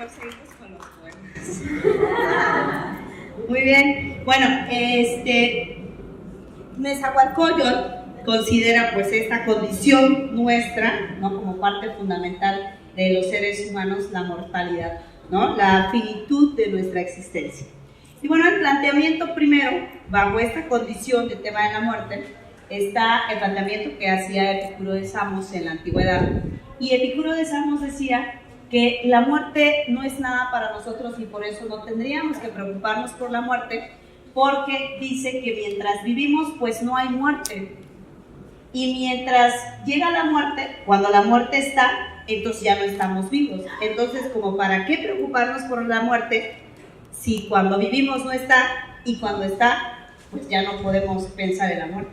mejor seguimos con los poemas. Muy bien, bueno, Nezahualcóyotl considera pues esta condición nuestra, ¿no?, como parte fundamental de los seres humanos, la mortalidad, ¿no?, la finitud de nuestra existencia. Y bueno, el planteamiento primero, bajo esta condición del tema de la muerte, está el planteamiento que hacía Epicuro de Samos en la antigüedad. Y Epicuro de Samos decía que la muerte no es nada para nosotros y por eso no tendríamos que preocuparnos por la muerte, porque dice que mientras vivimos pues no hay muerte, y mientras llega la muerte, cuando la muerte está, entonces ya no estamos vivos. Entonces, como para qué preocuparnos por la muerte si cuando vivimos no está y cuando está pues ya no podemos pensar en la muerte.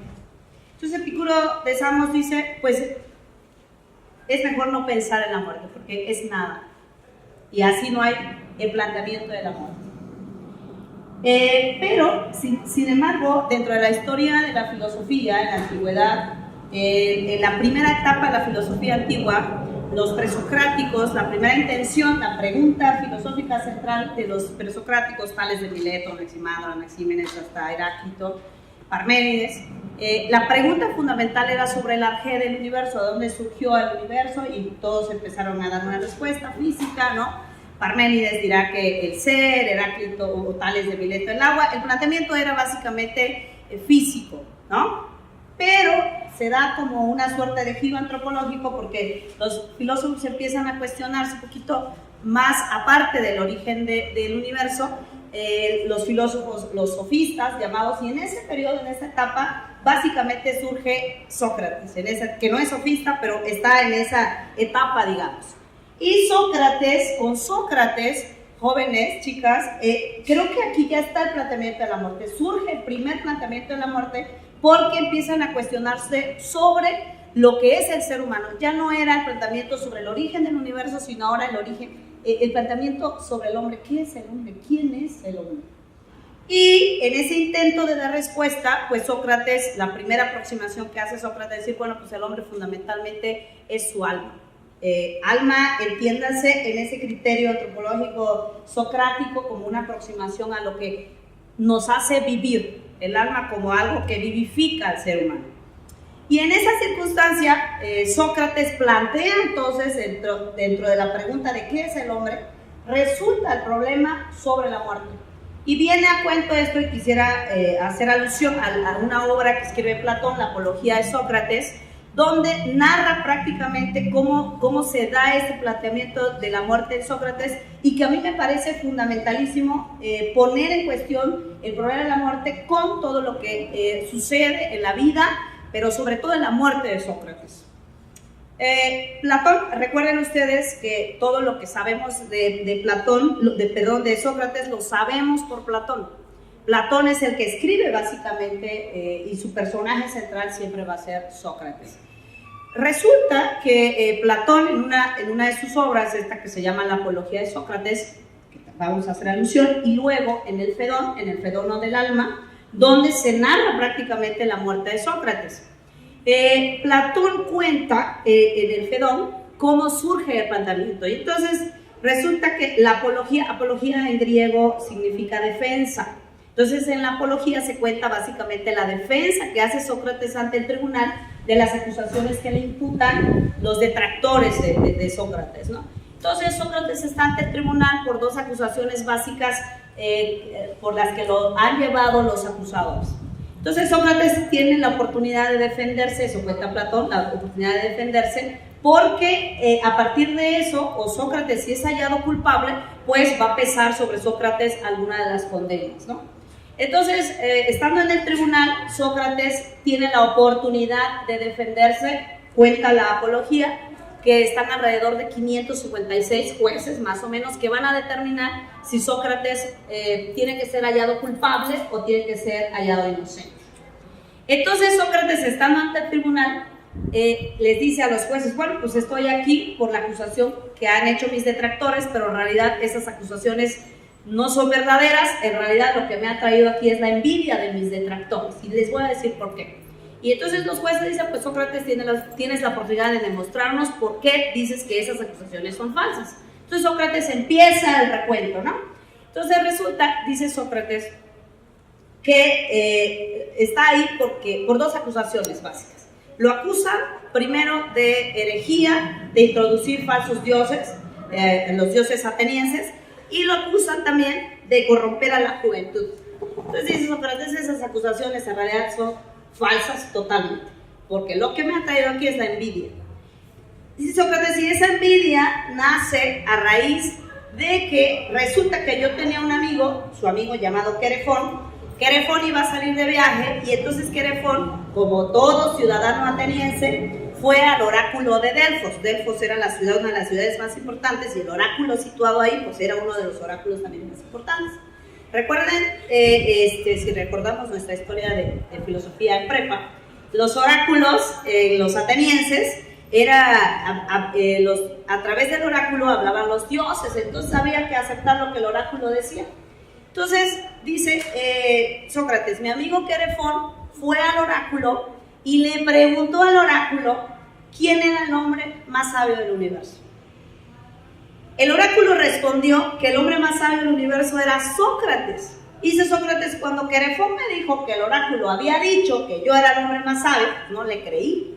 Entonces Epicuro de Samos dice, pues es mejor no pensar en la muerte porque es nada, y así no hay el planteamiento de la muerte. Pero, sin embargo, dentro de la historia de la filosofía, en la antigüedad, en la primera etapa de la filosofía antigua, los presocráticos, la primera intención, la pregunta filosófica central de los presocráticos, tales de Mileto, Anaximandro, Anaxímenes, hasta Heráclito, Parménides, la pregunta fundamental era sobre el arjé del universo, de dónde surgió el universo, y todos empezaron a dar una respuesta física, ¿no? Parménides dirá que el ser, Heráclito o Tales de Mileto el agua. El planteamiento era básicamente físico, ¿no? Pero se da como una suerte de giro antropológico porque los filósofos empiezan a cuestionarse un poquito más, aparte del origen del universo, los filósofos, los sofistas llamados, y en ese periodo, en esa etapa, básicamente surge Sócrates, que no es sofista, pero está en esa etapa, digamos. Y con Sócrates, jóvenes, chicas, creo que aquí ya está el planteamiento de la muerte. Surge el primer planteamiento de la muerte porque empiezan a cuestionarse sobre lo que es el ser humano. Ya no era el planteamiento sobre el origen del universo, sino ahora el planteamiento sobre el hombre. ¿Qué es el hombre? ¿Quién es el hombre? Y en ese intento de dar respuesta, pues Sócrates, la primera aproximación que hace Sócrates es decir, bueno, pues el hombre fundamentalmente es su alma. Alma, entiéndase en ese criterio antropológico socrático como una aproximación a lo que nos hace vivir, el alma como algo que vivifica al ser humano. Y en esa circunstancia, Sócrates plantea entonces, dentro de la pregunta de qué es el hombre, resulta el problema sobre la muerte. Y viene a cuento esto, y quisiera hacer alusión a una obra que escribe Platón, la Apología de Sócrates, donde narra prácticamente cómo se da este planteamiento de la muerte de Sócrates, y que a mí me parece fundamentalísimo poner en cuestión el problema de la muerte con todo lo que sucede en la vida, pero sobre todo en la muerte de Sócrates. Platón, recuerden ustedes que todo lo que sabemos de Sócrates lo sabemos por Platón. Platón es el que escribe básicamente y su personaje central siempre va a ser Sócrates. Resulta que Platón en una de sus obras, esta que se llama la Apología de Sócrates, que vamos a hacer alusión, y luego en el Fedón del alma, donde se narra prácticamente la muerte de Sócrates. Platón cuenta en el Fedón cómo surge el planteamiento, y entonces resulta que la apología en griego significa defensa. Entonces en la apología se cuenta básicamente la defensa que hace Sócrates ante el tribunal de las acusaciones que le imputan los detractores de Sócrates, ¿no? Entonces Sócrates está ante el tribunal por dos acusaciones básicas por las que lo han llevado los acusadores. Entonces Sócrates tiene la oportunidad de defenderse, eso cuenta Platón, la oportunidad de defenderse, porque a partir de eso, o Sócrates, si es hallado culpable, pues va a pesar sobre Sócrates alguna de las condenas, ¿no? Entonces, estando en el tribunal, Sócrates tiene la oportunidad de defenderse, cuenta la apología, que están alrededor de 556 jueces, más o menos, que van a determinar si Sócrates tiene que ser hallado culpable o tiene que ser hallado inocente. Entonces, Sócrates, estando ante el tribunal, les dice a los jueces, bueno, pues estoy aquí por la acusación que han hecho mis detractores, pero en realidad esas acusaciones no son verdaderas. En realidad lo que me ha traído aquí es la envidia de mis detractores, y les voy a decir por qué. Y entonces los jueces dicen, pues Sócrates, tienes la oportunidad de demostrarnos por qué dices que esas acusaciones son falsas. Entonces Sócrates empieza el recuento, ¿no? Entonces resulta, dice Sócrates, que está ahí por dos acusaciones básicas. Lo acusan primero de herejía, de introducir falsos dioses, los dioses atenienses, y lo acusan también de corromper a la juventud. Entonces dice Sócrates, esas acusaciones en realidad son falsas totalmente, porque lo que me ha traído aquí es la envidia. Dice Sócrates, y esa envidia nace a raíz de que resulta que yo tenía un amigo, su amigo llamado Querefón. Querefón iba a salir de viaje y entonces Querefón, como todo ciudadano ateniense, fue al oráculo de Delfos. Delfos era la ciudad, una de las ciudades más importantes, y el oráculo situado ahí pues era uno de los oráculos también más importantes. Recuerden, si recordamos nuestra historia de filosofía en prepa, los oráculos, los atenienses, a través del oráculo hablaban los dioses, entonces había que aceptar lo que el oráculo decía. Entonces dice Sócrates, mi amigo Querefón fue al oráculo y le preguntó al oráculo quién era el hombre más sabio del universo. El oráculo respondió que el hombre más sabio del universo era Sócrates. Dice Sócrates, cuando Querefón me dijo que el oráculo había dicho que yo era el hombre más sabio, no le creí.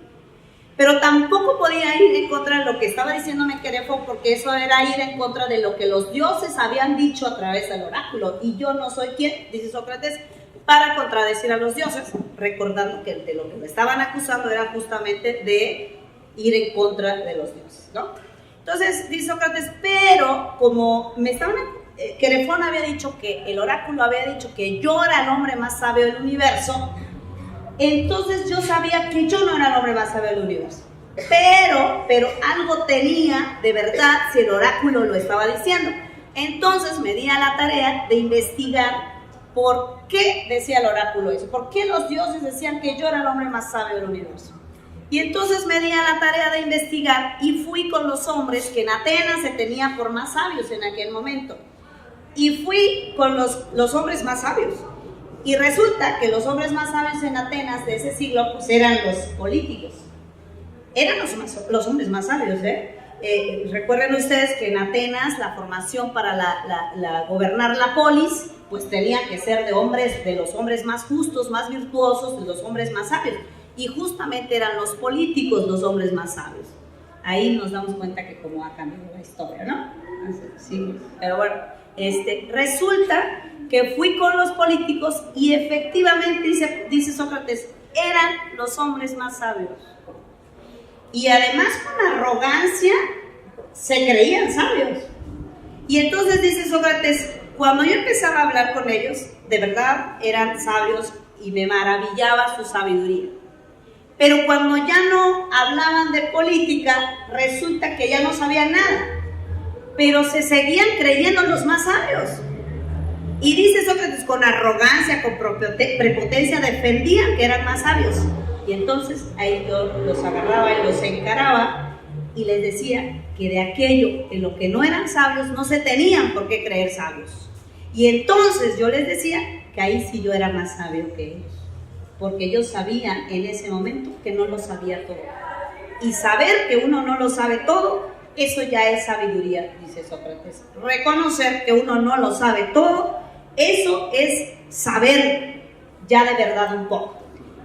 Pero tampoco podía ir en contra de lo que estaba diciéndome Querefón, porque eso era ir en contra de lo que los dioses habían dicho a través del oráculo. Y yo no soy quien, dice Sócrates, para contradecir a los dioses, recordando que de lo que me estaban acusando era justamente de ir en contra de los dioses, ¿no? Entonces, dice Sócrates, pero como me estaban... Querefón había dicho que el oráculo había dicho que yo era el hombre más sabio del universo, entonces yo sabía que yo no era el hombre más sabio del universo. Pero algo tenía de verdad si el oráculo lo estaba diciendo. Entonces me di a la tarea de investigar por qué decía el oráculo eso, por qué los dioses decían que yo era el hombre más sabio del universo. Y entonces me di a la tarea de investigar y fui con los hombres que en Atenas se tenía por más sabios en aquel momento. Y fui con los hombres más sabios. Y resulta que los hombres más sabios en Atenas de ese siglo pues eran los políticos. Eran los hombres más sabios, recuerden ustedes que en Atenas la formación para gobernar la polis pues tenía que ser de los hombres más justos, más virtuosos, de los hombres más sabios. Y justamente eran los políticos los hombres más sabios. Ahí nos damos cuenta que cómo ha cambiado la historia, ¿no? Sí, pero bueno, resulta que fui con los políticos y efectivamente, dice Sócrates, eran los hombres más sabios. Y además con arrogancia se creían sabios. Y entonces dice Sócrates, cuando yo empezaba a hablar con ellos, de verdad eran sabios y me maravillaba su sabiduría. Pero cuando ya no hablaban de política, resulta que ya no sabían nada. Pero se seguían creyendo los más sabios. Y dice Sócrates, con arrogancia, con prepotencia, defendían que eran más sabios. Y entonces ahí yo los agarraba y los encaraba y les decía que de aquello en lo que no eran sabios no se tenían por qué creer sabios. Y entonces yo les decía que ahí sí yo era más sabio que ellos, porque yo sabía en ese momento que no lo sabía todo. Y saber que uno no lo sabe todo, eso ya es sabiduría, dice Sócrates. Reconocer que uno no lo sabe todo, eso es saber ya de verdad un poco.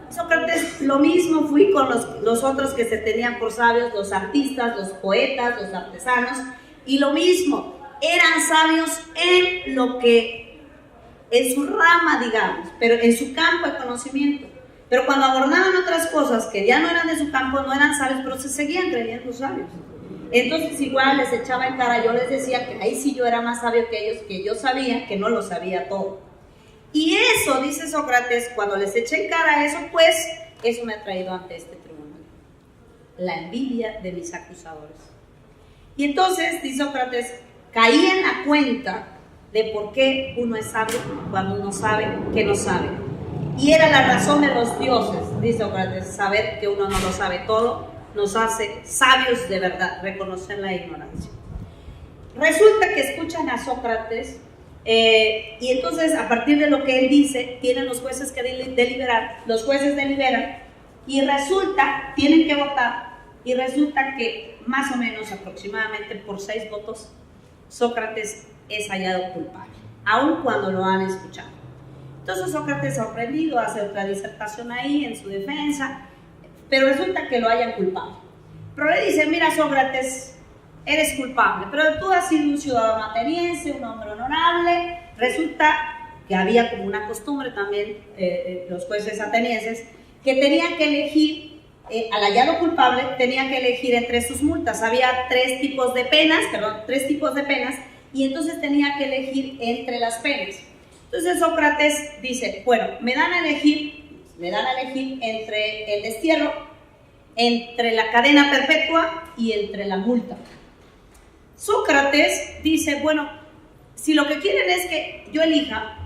Sócrates, lo mismo fui con los otros que se tenían por sabios, los artistas, los poetas, los artesanos, y lo mismo, eran sabios en lo que, en su rama, digamos, pero en su campo de conocimiento. Pero cuando abordaban otras cosas que ya no eran de su campo, no eran sabios, pero se seguían creyendo sabios. Entonces igual les echaba en cara, yo les decía que ahí sí yo era más sabio que ellos, que yo sabía que no lo sabía todo. Y eso, dice Sócrates, cuando les eché en cara eso, pues, eso me ha traído ante este tribunal. La envidia de mis acusadores. Y entonces, dice Sócrates, caí en la cuenta de por qué uno es sabio cuando uno sabe que no sabe. Y era la razón de los dioses, dice Sócrates, saber que uno no lo sabe todo, nos hace sabios de verdad, reconocer la ignorancia. Resulta que escuchan a Sócrates, y entonces a partir de lo que él dice, tienen los jueces que deliberar, los jueces deliberan, y tienen que votar, y resulta que más o menos aproximadamente por 6 votos, Sócrates es hallado culpable, aun cuando lo han escuchado. Entonces Sócrates, sorprendido, hace otra disertación ahí en su defensa, pero resulta que lo hayan culpado. Pero le dice, mira Sócrates, eres culpable, pero tú has sido un ciudadano ateniense, un hombre honorable. Resulta que había como una costumbre también, los jueces atenienses, que tenían que elegir, al hallado culpable, tenían que elegir entre sus multas. Había tres tipos de penas, y entonces tenía que elegir entre las penas. Entonces Sócrates dice, bueno, me dan a elegir entre el destierro, entre la cadena perpetua y entre la multa. Sócrates dice, bueno, si lo que quieren es que yo elija,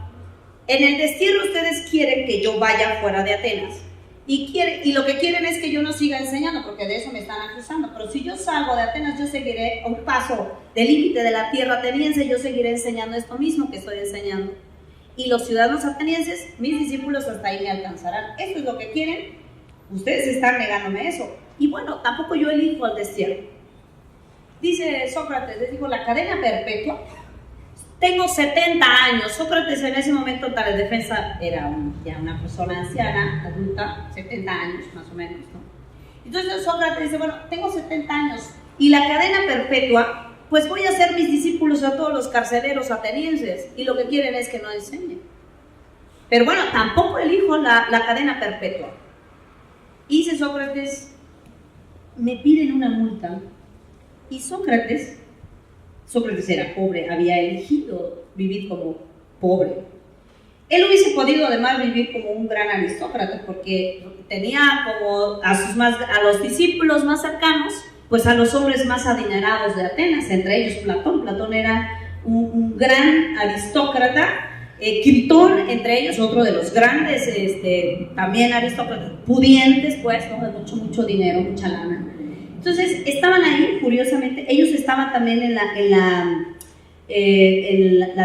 en el destierro ustedes quieren que yo vaya fuera de Atenas y lo que quieren es que yo no siga enseñando, porque de eso me están acusando, pero si yo salgo de Atenas, yo seguiré a un paso del límite de la tierra ateniense, yo seguiré enseñando esto mismo que estoy enseñando. Y los ciudadanos atenienses, mis discípulos, hasta ahí me alcanzarán. Esto es lo que quieren, ustedes están negándome eso. Y bueno, tampoco yo elijo el destierro. Dice Sócrates, les digo, la cadena perpetua. Tengo 70 años. Sócrates en ese momento, tal vez defensa, era ya una persona anciana, adulta, 70 años más o menos, ¿no? Entonces Sócrates dice, bueno, tengo 70 años y la cadena perpetua, pues voy a hacer mis discípulos a todos los carceleros atenienses y lo que quieren es que no enseñen. Pero bueno, tampoco elijo la cadena perpetua. Y dice Sócrates, me piden una multa. Y Sócrates era pobre, había elegido vivir como pobre. Él hubiese podido además vivir como un gran aristócrata, porque tenía como a los discípulos más cercanos, pues a los hombres más adinerados de Atenas, entre ellos Platón. Platón era un gran aristócrata, Critón, entre ellos, otro de los grandes, también aristócratas, pudientes, pues, ¿no? De mucho dinero, mucha lana. Entonces, estaban ahí, curiosamente, ellos estaban también en la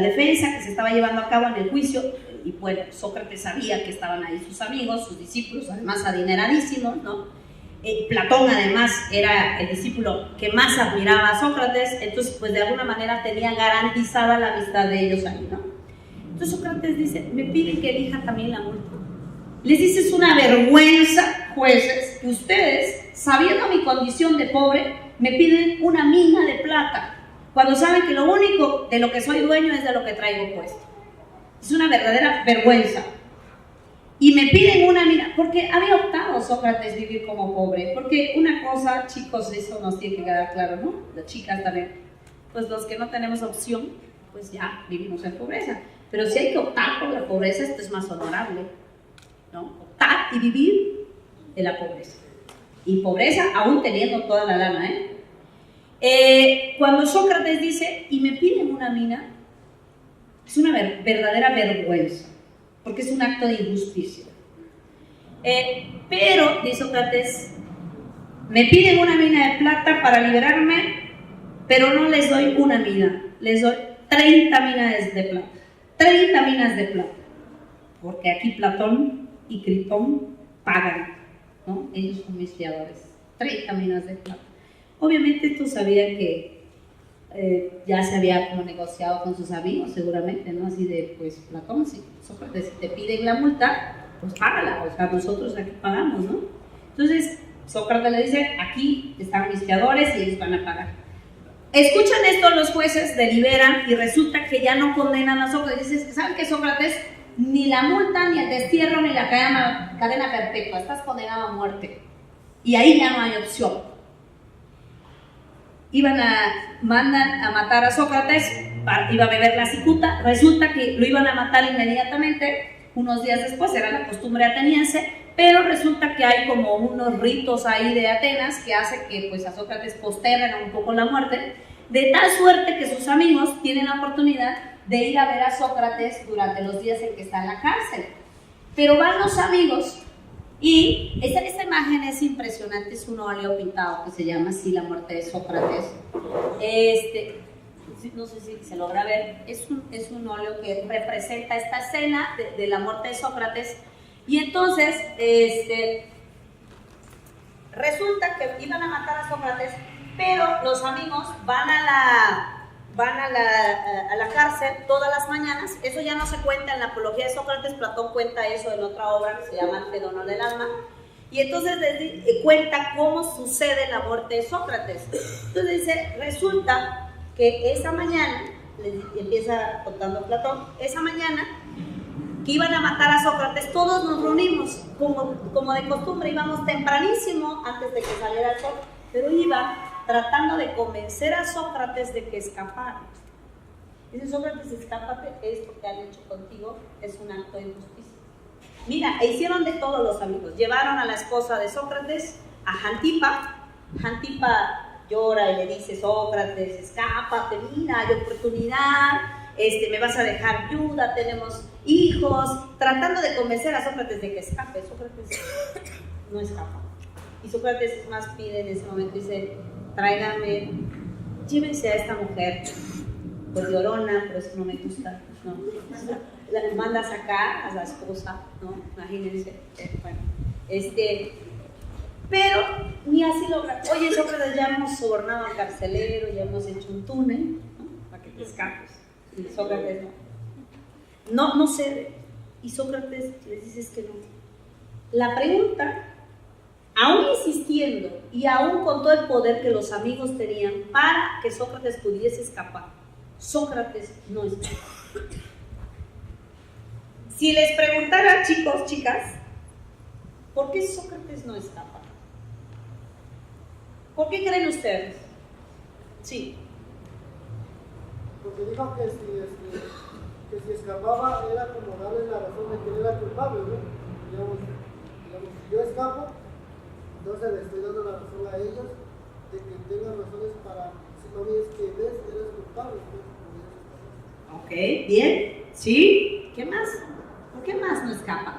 defensa que se estaba llevando a cabo en el juicio, y bueno, Sócrates sabía que estaban ahí sus amigos, sus discípulos, además adineradísimos, ¿no? Platón además era el discípulo que más admiraba a Sócrates, entonces pues de alguna manera tenía garantizada la amistad de ellos ahí, ¿no? Entonces Sócrates dice, me piden que elija también la multa. Les dice, es una vergüenza, jueces, que ustedes, sabiendo mi condición de pobre, me piden una mina de plata, cuando saben que lo único de lo que soy dueño es de lo que traigo puesto. Es una verdadera vergüenza. Y me piden una mina, porque había optado Sócrates vivir como pobre, porque una cosa, chicos, eso nos tiene que quedar claro, ¿no? Las chicas también, pues los que no tenemos opción, pues ya vivimos en pobreza. Pero si hay que optar por la pobreza, esto es más honorable, ¿no? Optar y vivir en la pobreza. Y pobreza aún teniendo toda la lana, Cuando Sócrates dice, y me piden una mina, es una verdadera vergüenza, porque es un acto de injusticia. Pero, dice Sócrates, me piden una mina de plata para liberarme, pero no les doy una mina, les doy 30 minas de plata. 30 minas de plata, porque aquí Platón y Critón pagan, ¿no? Ellos son mis fiadores. 30 minas de plata. Obviamente tú sabías que ya se había como negociado con sus amigos, seguramente, ¿no? Así de, pues, Platón, si Sócrates, si te piden la multa, pues págala, o sea, nosotros aquí pagamos, ¿no? Entonces, Sócrates le dice, aquí están mis fiadores y ellos van a pagar. Escuchan esto los jueces, deliberan y resulta que ya no condenan a Sócrates. Dicen, ¿saben qué, Sócrates? Ni la multa, ni el destierro, ni la cadena perpetua, estás condenado a muerte. Y ahí ya no hay opción. Mandan a matar a Sócrates, iba a beber la cicuta, resulta que lo iban a matar inmediatamente, unos días después, era la costumbre ateniense, pero resulta que hay como unos ritos ahí de Atenas que hace que pues a Sócrates posterguen un poco la muerte, de tal suerte que sus amigos tienen la oportunidad de ir a ver a Sócrates durante los días en que está en la cárcel. Pero van los amigos y esta imagen es impresionante, es un óleo pintado que se llama así La muerte de Sócrates. No sé si se logra ver, es un óleo que representa esta escena de la muerte de Sócrates. Y entonces, resulta que iban a matar a Sócrates, pero los amigos van a van a la cárcel todas las mañanas. Eso ya no se cuenta en la apología de Sócrates. Platón cuenta eso en otra obra que se llama El Fédono del Alma. Y entonces cuenta cómo sucede la muerte de Sócrates. Entonces dice, resulta que esa mañana, empieza contando Platón, esa mañana que iban a matar a Sócrates, todos nos reunimos, como de costumbre, íbamos tempranísimo antes de que saliera el sol, pero iban tratando de convencer a Sócrates de que escapara. Dice Sócrates, escápate, esto que han hecho contigo es un acto de injusticia. Mira, hicieron de todos los amigos, llevaron a la esposa de Sócrates, a Jantipa. Jantipa llora y le dice, Sócrates, escápate, mira, hay oportunidad, me vas a dejar viuda, tenemos hijos, tratando de convencer a Sócrates de que escape. Sócrates no escapa. Y Sócrates más pide en ese momento, dice, tráiganme, llévense a esta mujer, pues llorona, pero eso no me gusta, ¿no? La manda a sacar a la esposa, ¿no? Imagínense, bueno, pero ni así logra. Oye, Sócrates, ya hemos sobornado al carcelero, ya hemos hecho un túnel, ¿no? Para que te escapes. Y Sócrates no cede. Y Sócrates les dice, es que no. La pregunta, aún insistiendo y aún con todo el poder que los amigos tenían para que Sócrates pudiese escapar, Sócrates no escapa. Si les preguntara, chicos, chicas, ¿por qué Sócrates no escapa? ¿Por qué creen ustedes? Sí. Porque dijo que si escapaba era como darle la razón de que él era culpable, ¿no? Digamos, si yo escapo, entonces le estoy dando la razón a ellos de que tengan razones para, si no es que ves, eres culpable. Ok, bien, ¿sí? ¿Qué más? ¿Por qué más no escapa?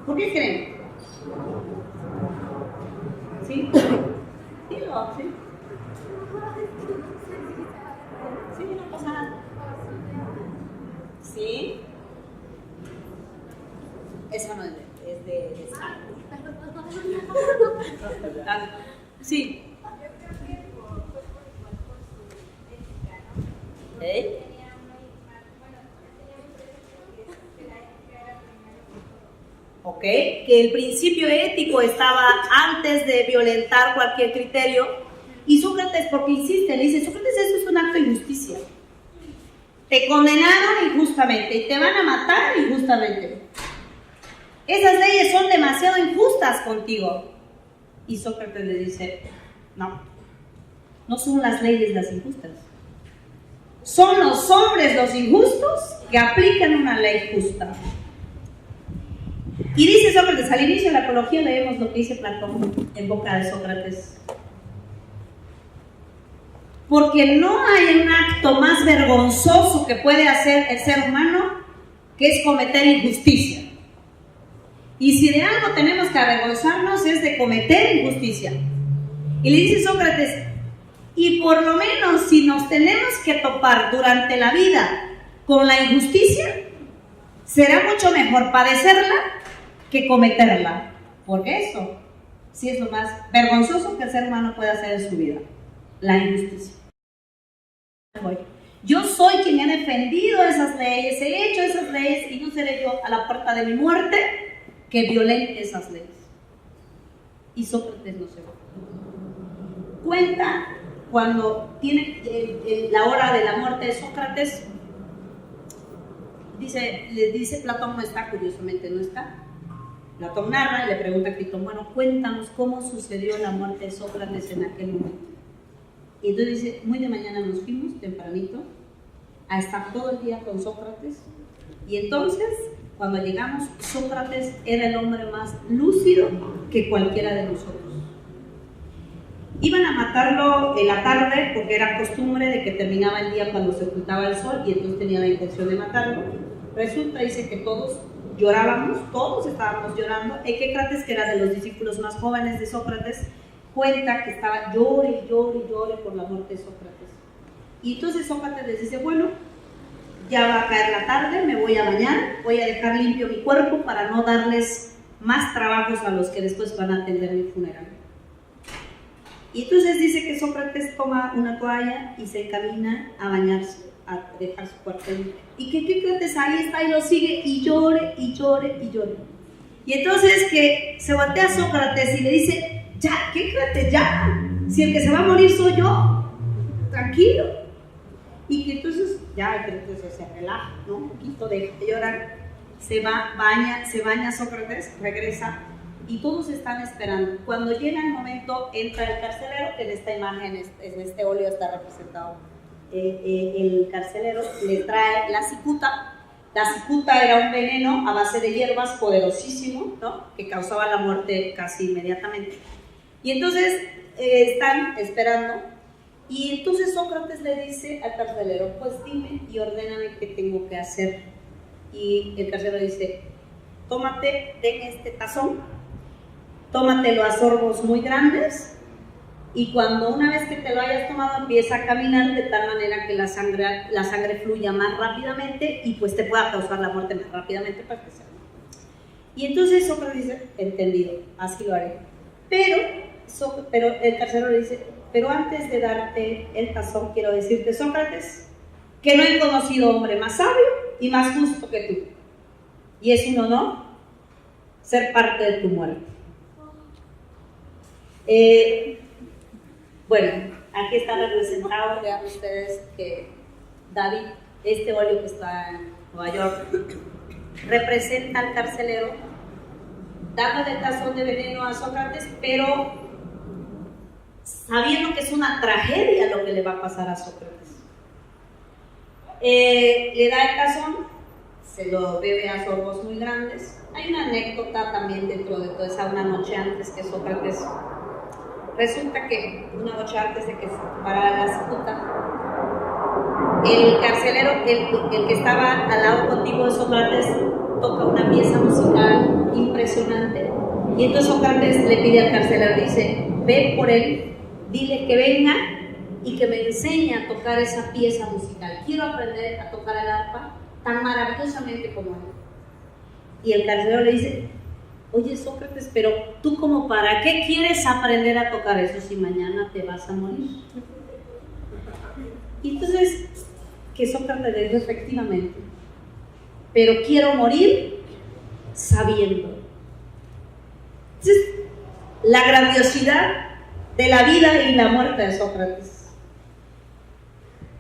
¿Por qué creen? ¿Sí? Dilo, ¿sí? Sí, no pasa nada. ¿Sí? Esa no es de sangre. Sí. ¿Eh? Ok, que el principio ético estaba antes de violentar cualquier criterio. Y Sócrates, porque insiste, le dice, Sócrates, eso es un acto de injusticia. Te condenaron injustamente y te van a matar injustamente. Esas leyes son demasiado injustas contigo. Y Sócrates le dice, no son las leyes las injustas. Son los hombres los injustos que aplican una ley justa. Y dice Sócrates, al inicio de la apología leemos lo que dice Platón en boca de Sócrates. Porque no hay un acto más vergonzoso que puede hacer el ser humano que es cometer injusticia. Y si de algo tenemos que avergonzarnos es de cometer injusticia. Y le dice Sócrates, y por lo menos si nos tenemos que topar durante la vida con la injusticia, será mucho mejor padecerla que cometerla, porque eso sí es lo más vergonzoso que el ser humano puede hacer en su vida, la injusticia. Yo soy quien ha defendido esas leyes, he hecho esas leyes y no seré yo a la puerta de mi muerte que violente esas leyes. Y Sócrates no se va. Cuenta cuando tiene la hora de la muerte de Sócrates, le dice Platón no está, curiosamente no está. Platón narra y le pregunta a Critón, bueno, cuéntanos cómo sucedió la muerte de Sócrates en aquel momento. Y entonces dice, muy de mañana nos fuimos, tempranito, a estar todo el día con Sócrates. Y entonces, cuando llegamos, Sócrates era el hombre más lúcido que cualquiera de nosotros. Iban a matarlo en la tarde porque era costumbre de que terminaba el día cuando se ocultaba el sol y entonces tenía la intención de matarlo. Resulta, dice que todos llorábamos, todos estábamos llorando. Ecécrates, que era de los discípulos más jóvenes de Sócrates, cuenta que estaba llore por la muerte de Sócrates. Y entonces Sócrates les dice, bueno, ya va a caer la tarde, me voy a bañar, voy a dejar limpio mi cuerpo para no darles más trabajos a los que después van a atender mi funeral. Y entonces dice que Sócrates toma una toalla y se encamina a bañarse, a dejar su cuarto limpio. Y que Quícrates ahí está y lo sigue y llore y llore y llore. Y entonces que se voltea a Sócrates y le dice, ya, Quícrates, ya, si el que se va a morir soy yo, tranquilo. Y que entonces ya se relaja, ¿no? Un poquito, deja de llorar, se baña Sócrates, regresa y todos están esperando. Cuando llega el momento, entra el carcelero, que en esta imagen, en este óleo está representado el carcelero, le trae la cicuta. La cicuta era un veneno a base de hierbas poderosísimo, ¿no? Que causaba la muerte casi inmediatamente. Y entonces están esperando, y entonces Sócrates le dice al carcelero, pues dime y ordéname qué tengo que hacer. Y el carcelero dice, tómate, ten este tazón, tómatelo a sorbos muy grandes, y cuando una vez que te lo hayas tomado empieza a caminar de tal manera que la sangre fluya más rápidamente y pues te pueda causar la muerte más rápidamente para que sea. Y entonces Sócrates dice, entendido, así lo haré. Pero el carcelero le dice, pero antes de darte el tazón quiero decirte, Sócrates, que no he conocido hombre más sabio y más justo que tú. Y es un honor ser parte de tu muerte. Bueno, aquí está representado, vean ustedes que David, este óleo que está en Nueva York, representa al carcelero dándole el tazón de veneno a Sócrates, pero sabiendo que es una tragedia lo que le va a pasar a Sócrates. Le da el tazón, se lo bebe a sorbos muy grandes. Hay una anécdota también dentro de toda esa, una noche antes que Sócrates, resulta que una noche antes de que se parara la cicuta, el carcelero, el que estaba al lado contigo de Sócrates, toca una pieza musical impresionante. Y entonces Sócrates le pide al carcelero, dice, ve por él, dile que venga y que me enseñe a tocar esa pieza musical. Quiero aprender a tocar el arpa tan maravillosamente como él. Y el carcelero le dice, oye Sócrates, pero tú como para qué quieres aprender a tocar eso si mañana te vas a morir. Y entonces, que Sócrates le dijo efectivamente, pero quiero morir sabiendo. Entonces, la grandiosidad de la vida y la muerte de Sócrates.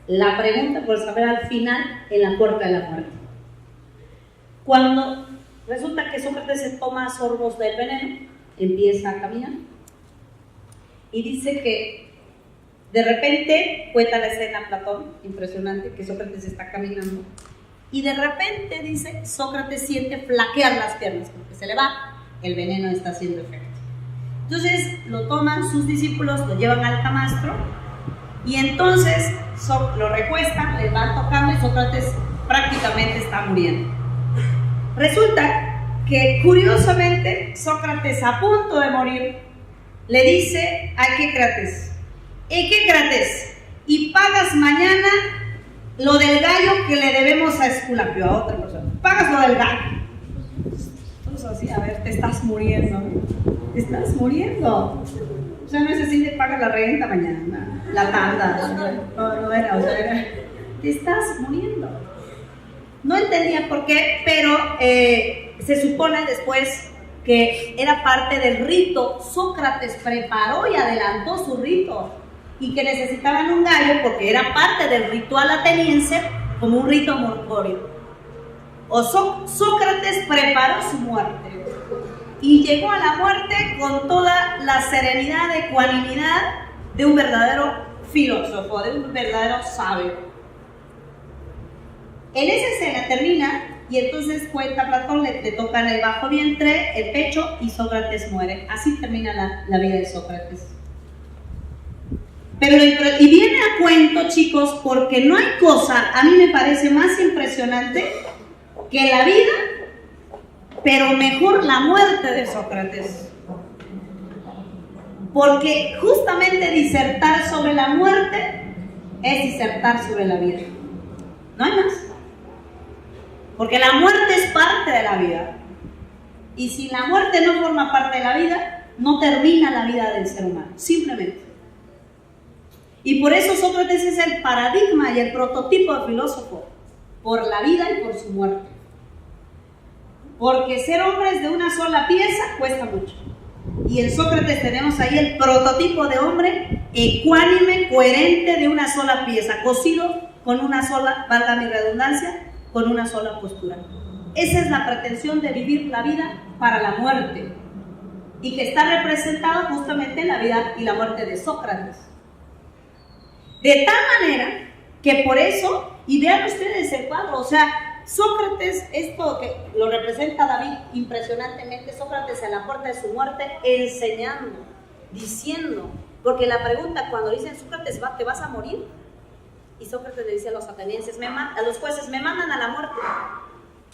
La pregunta por saber al final en la puerta de la muerte. Cuando resulta que Sócrates se toma sorbos del veneno, empieza a caminar y dice que de repente, cuenta la escena Platón, impresionante, que Sócrates está caminando y de repente dice, Sócrates siente flaquear las piernas porque se le va, el veneno está haciendo efecto. Entonces lo toman sus discípulos, lo llevan al camastro y entonces lo recuestan, le van tocando y Sócrates prácticamente está muriendo. Resulta que curiosamente Sócrates, a punto de morir, le dice a Quícrates, Quícrates, y pagas mañana lo del gallo que le debemos a Esculapio, a otra persona, pagas lo del gallo. Entonces así, a ver, te estás muriendo, ¿no? Te estás muriendo. O sea, no es así de paga la renta mañana, la tanda, no era, o sea, era, te estás muriendo. No entendía por qué, pero se supone después que era parte del rito. Sócrates preparó y adelantó su rito y que necesitaban un gallo porque era parte del ritual ateniense como un rito mortuorio. Sócrates preparó su muerte y llegó a la muerte con toda la serenidad, ecuanimidad de un verdadero filósofo, de un verdadero sabio. En esa escena termina y entonces cuenta Platón, le tocan el bajo vientre, el pecho y Sócrates muere. Así termina la vida de Sócrates. Y viene a cuento, chicos, porque no hay cosa, a mí me parece más impresionante que la vida, pero mejor la muerte de Sócrates. Porque justamente disertar sobre la muerte es disertar sobre la vida. No hay más. Porque la muerte es parte de la vida. Y si la muerte no forma parte de la vida, no termina la vida del ser humano. Simplemente. Y por eso Sócrates es el paradigma y el prototipo de filósofo, por la vida y por su muerte. Porque ser hombres de una sola pieza cuesta mucho. Y en Sócrates tenemos ahí el prototipo de hombre ecuánime, coherente, de una sola pieza, cosido con una sola, valga mi redundancia, con una sola postura. Esa es la pretensión de vivir la vida para la muerte, y que está representado justamente en la vida y la muerte de Sócrates. De tal manera que por eso, y vean ustedes el cuadro, o sea, Sócrates, esto que lo representa David impresionantemente, Sócrates en la puerta de su muerte, enseñando, diciendo, porque la pregunta cuando dicen Sócrates, ¿te vas a morir? Y Sócrates le dice a los atenienses, a los jueces, me mandan a la muerte.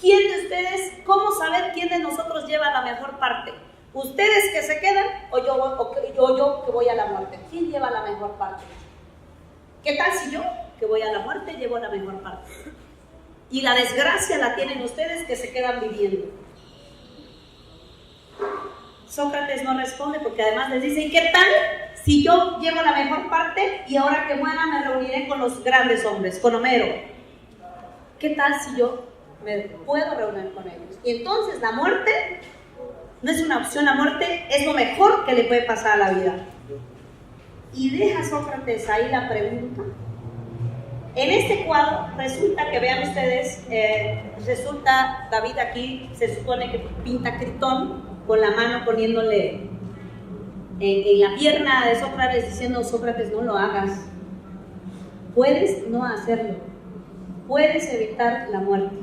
¿Quién de ustedes, cómo saber quién de nosotros lleva la mejor parte? ¿Ustedes que se quedan o yo que voy a la muerte? ¿Quién lleva la mejor parte? ¿Qué tal si yo, que voy a la muerte, llevo la mejor parte? Y la desgracia la tienen ustedes que se quedan viviendo. Sócrates no responde porque además les dice, ¿y qué tal si yo llevo la mejor parte y ahora que muera me reuniré con los grandes hombres, con Homero? ¿Qué tal si yo me puedo reunir con ellos? Y entonces la muerte no es una opción, la muerte es lo mejor que le puede pasar a la vida. Y deja Sócrates ahí la pregunta. En este cuadro resulta que, vean ustedes, resulta David aquí, se supone que pinta Critón con la mano poniéndole en la pierna de Sócrates diciendo, Sócrates, no lo hagas, puedes no hacerlo, puedes evitar la muerte.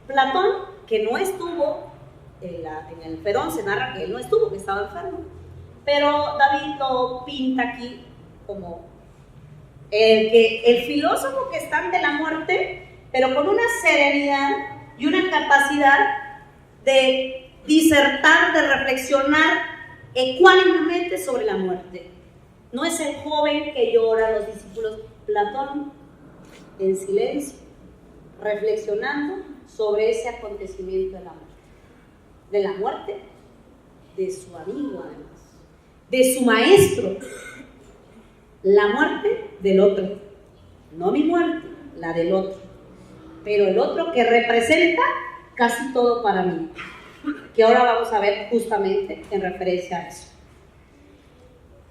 Platón, que no estuvo en el Ferón, se narra que él no estuvo, que estaba enfermo, pero David lo pinta aquí como el filósofo que está ante la muerte, pero con una serenidad y una capacidad de disertar, de reflexionar ecuánimemente sobre la muerte. No es el joven que llora, los discípulos. Platón en silencio, reflexionando sobre ese acontecimiento de la muerte de su amigo, además, de su maestro. La muerte del otro, no mi muerte, la del otro, pero el otro que representa casi todo para mí, que ahora vamos a ver justamente en referencia a eso.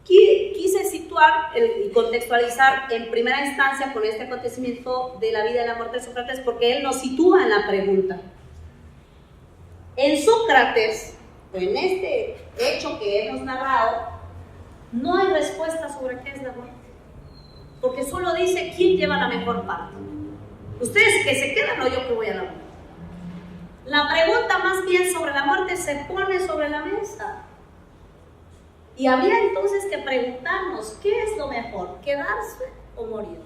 Quise situar y contextualizar en primera instancia con este acontecimiento de la vida y la muerte de Sócrates, porque él nos sitúa en la pregunta. En Sócrates, en este hecho que hemos narrado, no hay respuesta sobre qué es la muerte, porque solo dice quién lleva la mejor parte. Ustedes que se quedan o yo que voy a la muerte. La pregunta más bien sobre la muerte se pone sobre la mesa. Y había entonces que preguntarnos, ¿qué es lo mejor? ¿Quedarse o morir?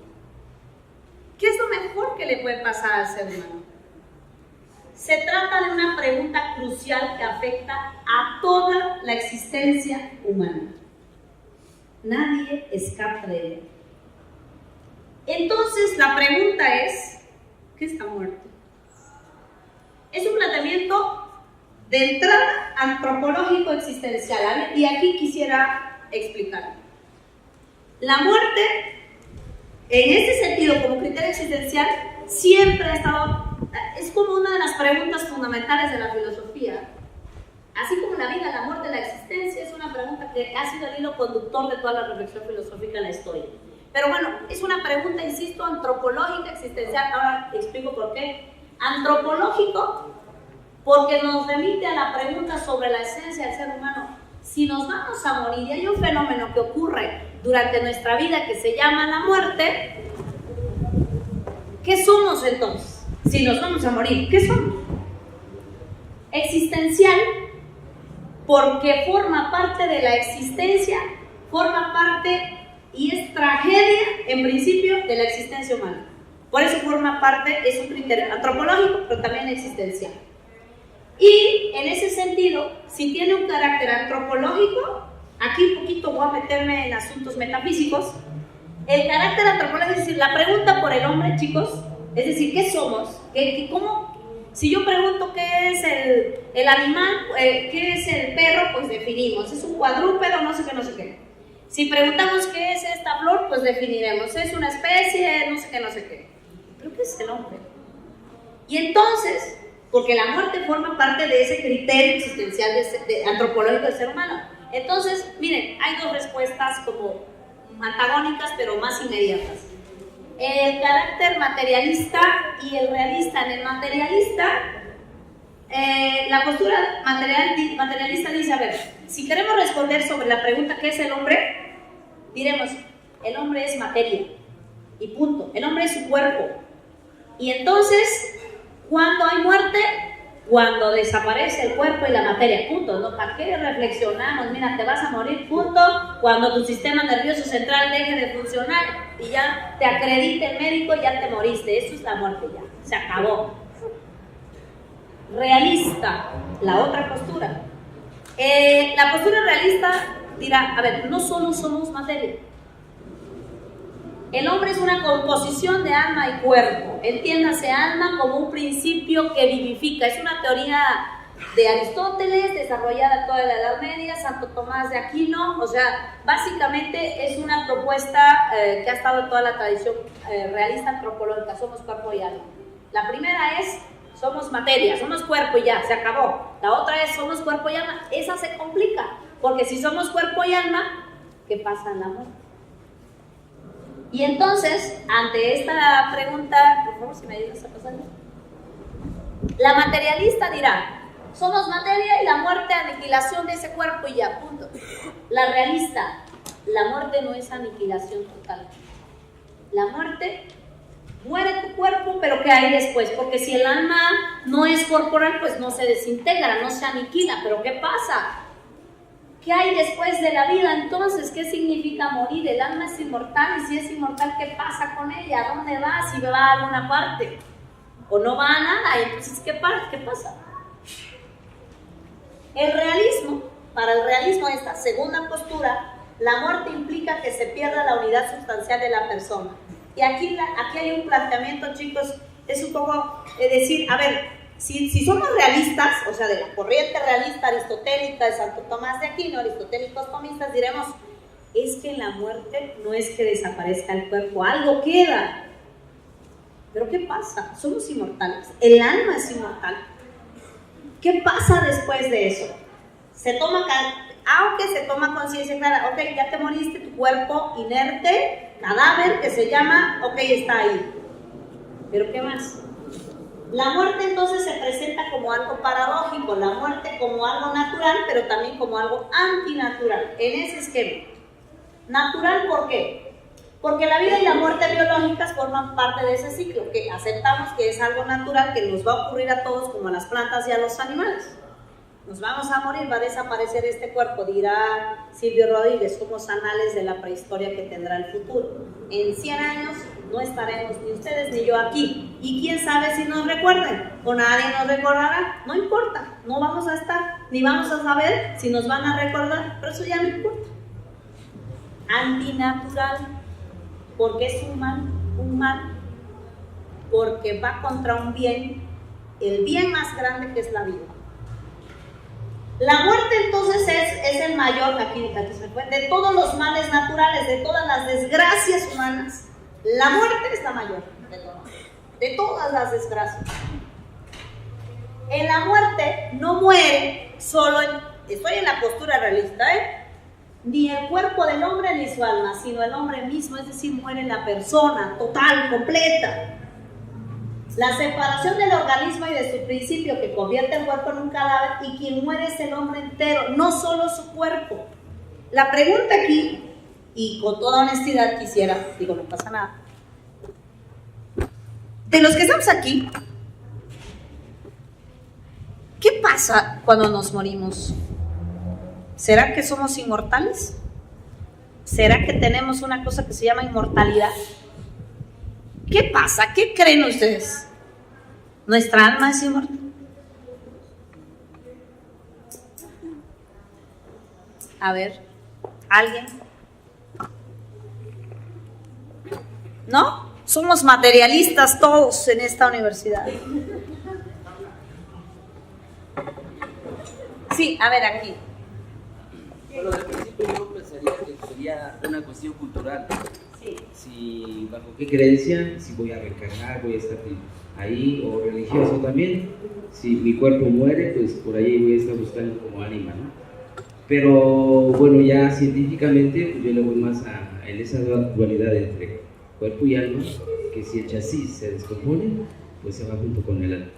¿Qué es lo mejor que le puede pasar al ser humano? Se trata de una pregunta crucial que afecta a toda la existencia humana. Nadie escapa de ella. Entonces la pregunta es, ¿qué es la muerte? Es un planteamiento de entrada antropológico existencial, y aquí quisiera explicar. La muerte, en este sentido, como criterio existencial, siempre ha estado, es como una de las preguntas fundamentales de la filosofía. Así como la vida, la muerte, la existencia, es una pregunta que ha sido el hilo conductor de toda la reflexión filosófica en la historia. Pero bueno, es una pregunta, insisto, antropológica, existencial. Ahora explico por qué. Antropológico, porque nos remite a la pregunta sobre la esencia del ser humano. Si nos vamos a morir, y hay un fenómeno que ocurre durante nuestra vida que se llama la muerte, ¿qué somos entonces? Si nos vamos a morir, ¿qué somos? Existencial, porque forma parte de la existencia, forma parte y es tragedia, en principio, de la existencia humana. Por eso forma parte, es un criterio antropológico, pero también existencial. Y en ese sentido, si tiene un carácter antropológico, aquí un poquito voy a meterme en asuntos metafísicos, el carácter antropológico, es decir, la pregunta por el hombre, chicos, es decir, ¿qué somos? ¿Cómo? Si yo pregunto qué es el animal, qué es el perro, pues definimos, es un cuadrúpedo, no sé qué, no sé qué. Si preguntamos qué es esta flor, pues definiremos, es una especie, no sé qué, no sé qué. ¿Pero qué es el hombre? Y entonces, porque la muerte forma parte de ese criterio existencial antropológico del ser humano. Entonces, miren, hay dos respuestas como antagónicas, pero más inmediatas. El carácter materialista y el realista. En el materialista, la postura materialista dice, a ver, si queremos responder sobre la pregunta ¿qué es el hombre? Diremos, el hombre es materia, y punto. El hombre es su cuerpo. Y entonces, ¿cuándo hay muerte? Cuando desaparece el cuerpo y la materia, punto. ¿No? ¿Para qué reflexionamos? Mira, te vas a morir, punto. Cuando tu sistema nervioso central deje de funcionar y ya te acredite el médico, ya te moriste. Eso es la muerte, ya. Se acabó. Realista, la otra postura. La postura realista dirá, a ver, no solo somos materia. El hombre es una composición de alma y cuerpo. Entiéndase alma como un principio que vivifica. Es una teoría de Aristóteles, desarrollada toda la Edad Media, Santo Tomás de Aquino. O sea, básicamente es una propuesta que ha estado en toda la tradición realista antropológica. Somos cuerpo y alma. La primera es, somos materia, somos cuerpo y ya, se acabó. La otra es, somos cuerpo y alma. Esa se complica, porque si somos cuerpo y alma, ¿qué pasa en la muerte? Y entonces, ante esta pregunta, por favor, si me ayudas a pasar, la materialista dirá, somos materia y la muerte, aniquilación de ese cuerpo y ya, punto. La realista, la muerte no es aniquilación total. La muerte, muere tu cuerpo, pero ¿qué hay después? Porque si el alma no es corporal, pues no se desintegra, no se aniquila, pero ¿qué pasa? ¿Qué hay después de la vida entonces? ¿Qué significa morir? El alma es inmortal y si es inmortal, ¿qué pasa con ella? ¿A dónde va? Si va a alguna parte o no va a nada, entonces ¿qué pasa? El realismo, para el realismo, esta segunda postura, la muerte implica que se pierda la unidad sustancial de la persona. Y aquí hay un planteamiento, chicos, es un poco decir, a ver, si somos realistas, o sea, de la corriente realista aristotélica de Santo Tomás de Aquino, aristotélicos tomistas, diremos, es que en la muerte no es que desaparezca el cuerpo, algo queda. Pero ¿qué pasa? Somos inmortales, el alma es inmortal. ¿Qué pasa después de eso? Aunque se toma conciencia clara, ok, ya te moriste, tu cuerpo inerte, cadáver, que se llama, ok, está ahí. ¿Pero qué más? La muerte entonces se presenta como algo paradójico, la muerte como algo natural, pero también como algo antinatural, en ese esquema. Natural, ¿por qué? Porque la vida y la muerte biológicas forman parte de ese ciclo, que aceptamos que es algo natural, que nos va a ocurrir a todos como a las plantas y a los animales. Nos vamos a morir, va a desaparecer este cuerpo, dirá Silvio Rodríguez, somos anales de la prehistoria que tendrá el futuro. En 100 años no estaremos ni ustedes ni yo aquí, y quién sabe si nos recuerden, o nadie nos recordará, no importa, no vamos a estar, ni vamos a saber si nos van a recordar, pero eso ya no importa. Antinatural, porque es un mal, porque va contra un bien, el bien más grande que es la vida. La muerte entonces es el mayor, aquí se fue, de todos los males naturales, de todas las desgracias humanas. La muerte es la mayor de todas las desgracias. En la muerte no muere solo, estoy en la postura realista, ni el cuerpo del hombre ni su alma, sino el hombre mismo, es decir, muere la persona total, completa. La separación del organismo y de su principio que convierte el cuerpo en un cadáver, y quien muere es el hombre entero, no solo su cuerpo. La pregunta aquí, y con toda honestidad quisiera, digo, no pasa nada, de los que estamos aquí, ¿qué pasa cuando nos morimos? ¿Será que somos inmortales? ¿Será que tenemos una cosa que se llama inmortalidad? ¿Qué pasa? ¿Qué creen ustedes? ¿Nuestra alma es inmortal? A ver, ¿alguien? ¿No? Somos materialistas todos en esta universidad. Sí, a ver, aquí. Bueno, de principio yo pensaría sería una cuestión cultural. Sí. Si bajo qué creencia, si voy a reencarnar, voy a estar ahí, o religioso también. Si mi cuerpo muere, pues por ahí voy a estar buscando como ánima, ¿no? Pero bueno, ya científicamente yo le voy más a esa dualidad entre cuerpo y alma, que si el chasis se descompone, pues se va junto con el alma,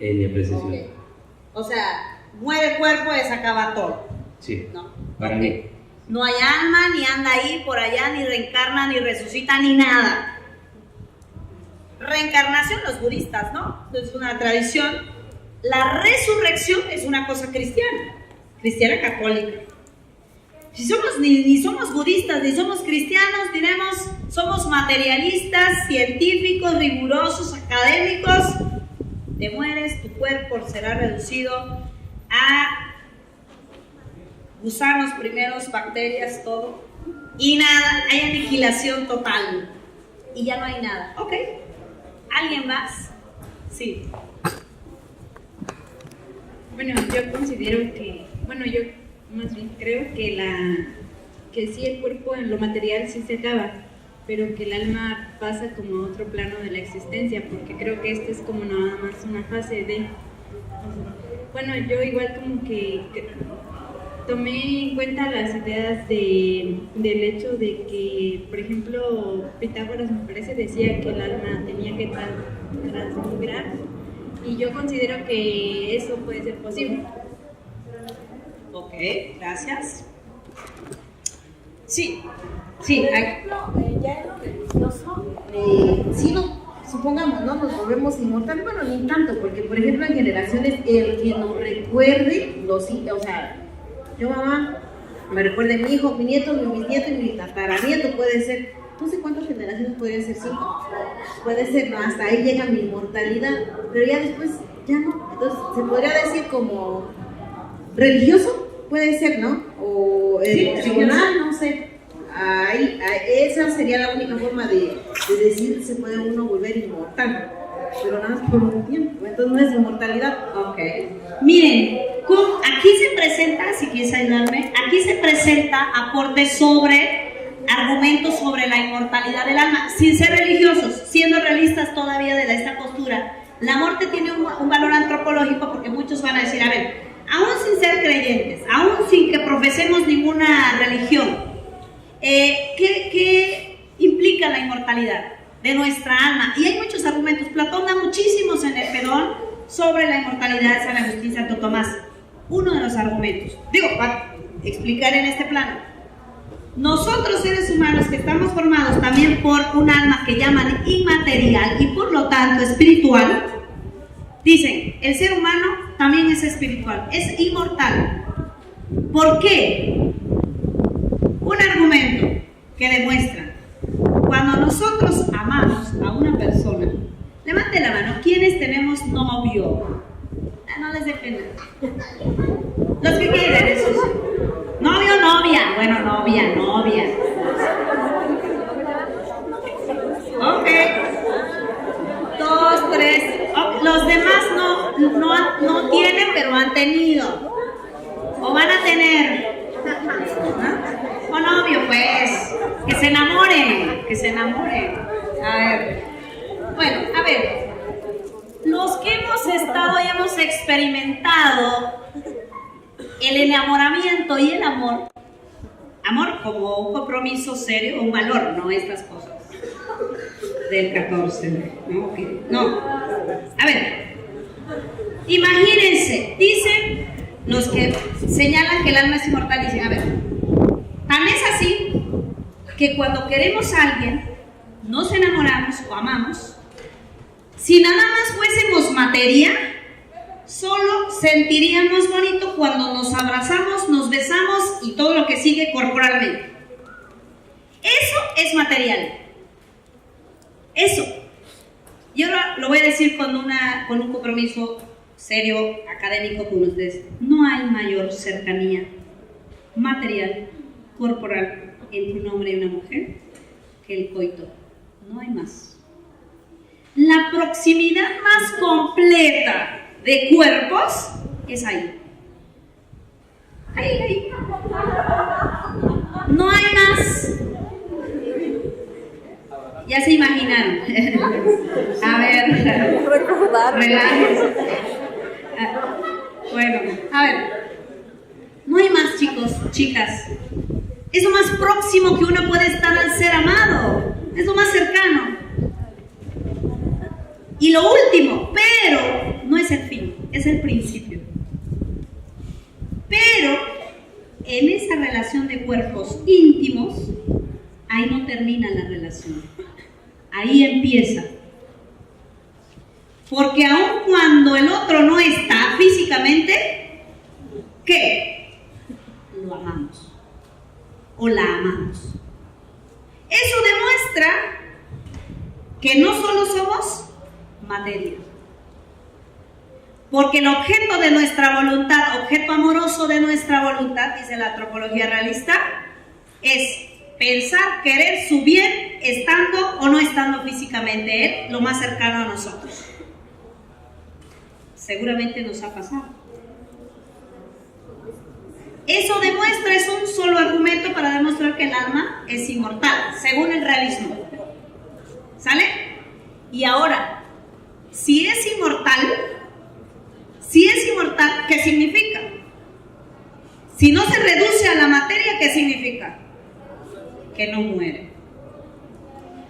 en mi apreciación. Okay. O sea, muere el cuerpo y se acaba todo. Sí, ¿No? para Okay. mí. No hay alma, ni anda ahí por allá, ni reencarna, ni resucita, ni nada. Reencarnación, los budistas, ¿no? Es una tradición. La resurrección es una cosa cristiana católica. Si somos ni somos budistas, ni somos cristianos, diremos, somos materialistas, científicos, rigurosos, académicos. Te mueres, tu cuerpo será reducido a gusanos primeros, bacterias, todo, y nada, hay aniquilación total, y ya no hay nada. Ok, ¿alguien más? Sí. Bueno, yo considero que, yo más bien creo que sí, el cuerpo en lo material sí se acaba, pero que el alma pasa como a otro plano de la existencia, porque creo que esta es como nada más una fase de... Bueno, yo igual como que tomé en cuenta las ideas del hecho de que, por ejemplo, Pitágoras me parece decía que el alma tenía que transmigrar, y yo considero que eso puede ser posible. Ok, gracias. Sí. Ya en lo religioso, sí, supongamos, ¿no? Nos volvemos inmortales, bueno, ni tanto, porque por ejemplo en generaciones el que nos recuerde, o sea, yo mamá, me recuerde mi hijo, mi nieto, mi bisnieto y mi tataranieto, puede ser, no sé cuántas generaciones podrían ser, 5, puede ser, no, hasta ahí llega mi inmortalidad, pero ya después, ya no, entonces se podría decir como religioso, puede ser, ¿no? O emocional, no sé. Esa sería la única forma de decir se puede uno volver inmortal, pero nada más por un tiempo, entonces no es inmortalidad. Ok. Miren, aquí se presenta, si quieres ayudarme, aquí se presenta aportes sobre argumentos sobre la inmortalidad del alma, sin ser religiosos, siendo realistas todavía de esta postura. La muerte tiene un valor antropológico porque muchos van a decir, a ver, aún sin ser creyentes, aún sin que profesemos ninguna religión, ¿qué implica la inmortalidad de nuestra alma? Y hay muchos argumentos. Platón da muchísimos en el Fedón sobre la inmortalidad de San Agustín Santo Tomás. Uno de los argumentos, para explicar en este plano, nosotros seres humanos que estamos formados también por un alma que llaman inmaterial y por lo tanto espiritual, dicen, el ser humano también es espiritual, es inmortal. ¿Por qué? Un argumento que demuestra, cuando nosotros amamos a una persona, levante la mano, ¿quiénes tenemos novio? No les dé pena. Los que quieren, eso sí. ¿Novio o novia? Bueno, novia. Ok. 2, 3. Okay. Los demás no tienen, pero han tenido. O van a tener. ¿No? O novio, pues. Que se enamoren. A ver. Bueno, a ver. Los que hemos estado y hemos experimentado el enamoramiento y el amor como un compromiso serio, un valor, no estas cosas del 14, ¿no? Okay. No. A ver, imagínense, dicen los que señalan que el alma es inmortal, dicen, a ver, tan es así que cuando queremos a alguien, nos enamoramos o amamos, si nada más fuésemos materia, solo sentiríamos bonito cuando nos abrazamos, nos besamos y todo lo que sigue corporalmente. Eso es material. Eso. Y ahora lo voy a decir con un compromiso serio, académico con ustedes. No hay mayor cercanía material, corporal, entre un hombre y una mujer que el coito. No hay más. La proximidad más completa de cuerpos es ahí. Ahí. no hay más. Ya se imaginaron. A ver, relájense. Bueno, a ver. No hay más, chicos, chicas. Es lo más próximo que uno puede estar al ser amado. Es lo más cercano. Y lo último, pero no es el fin, es el principio. Pero en esa relación de cuerpos íntimos, ahí no termina la relación. Ahí empieza. Porque aun cuando el otro no está físicamente, ¿qué? Lo amamos. O la amamos. Eso demuestra que no solo somos materia. Porque el objeto de nuestra voluntad, objeto amoroso de nuestra voluntad, dice la antropología realista, es pensar, querer su bien, estando o no estando físicamente él, lo más cercano a nosotros. Seguramente nos ha pasado. Eso demuestra, es un solo argumento para demostrar que el alma es inmortal, según el realismo. ¿Sale? Y ahora, si es inmortal, ¿qué significa? Si no se reduce a la materia, ¿qué significa? Que no muere.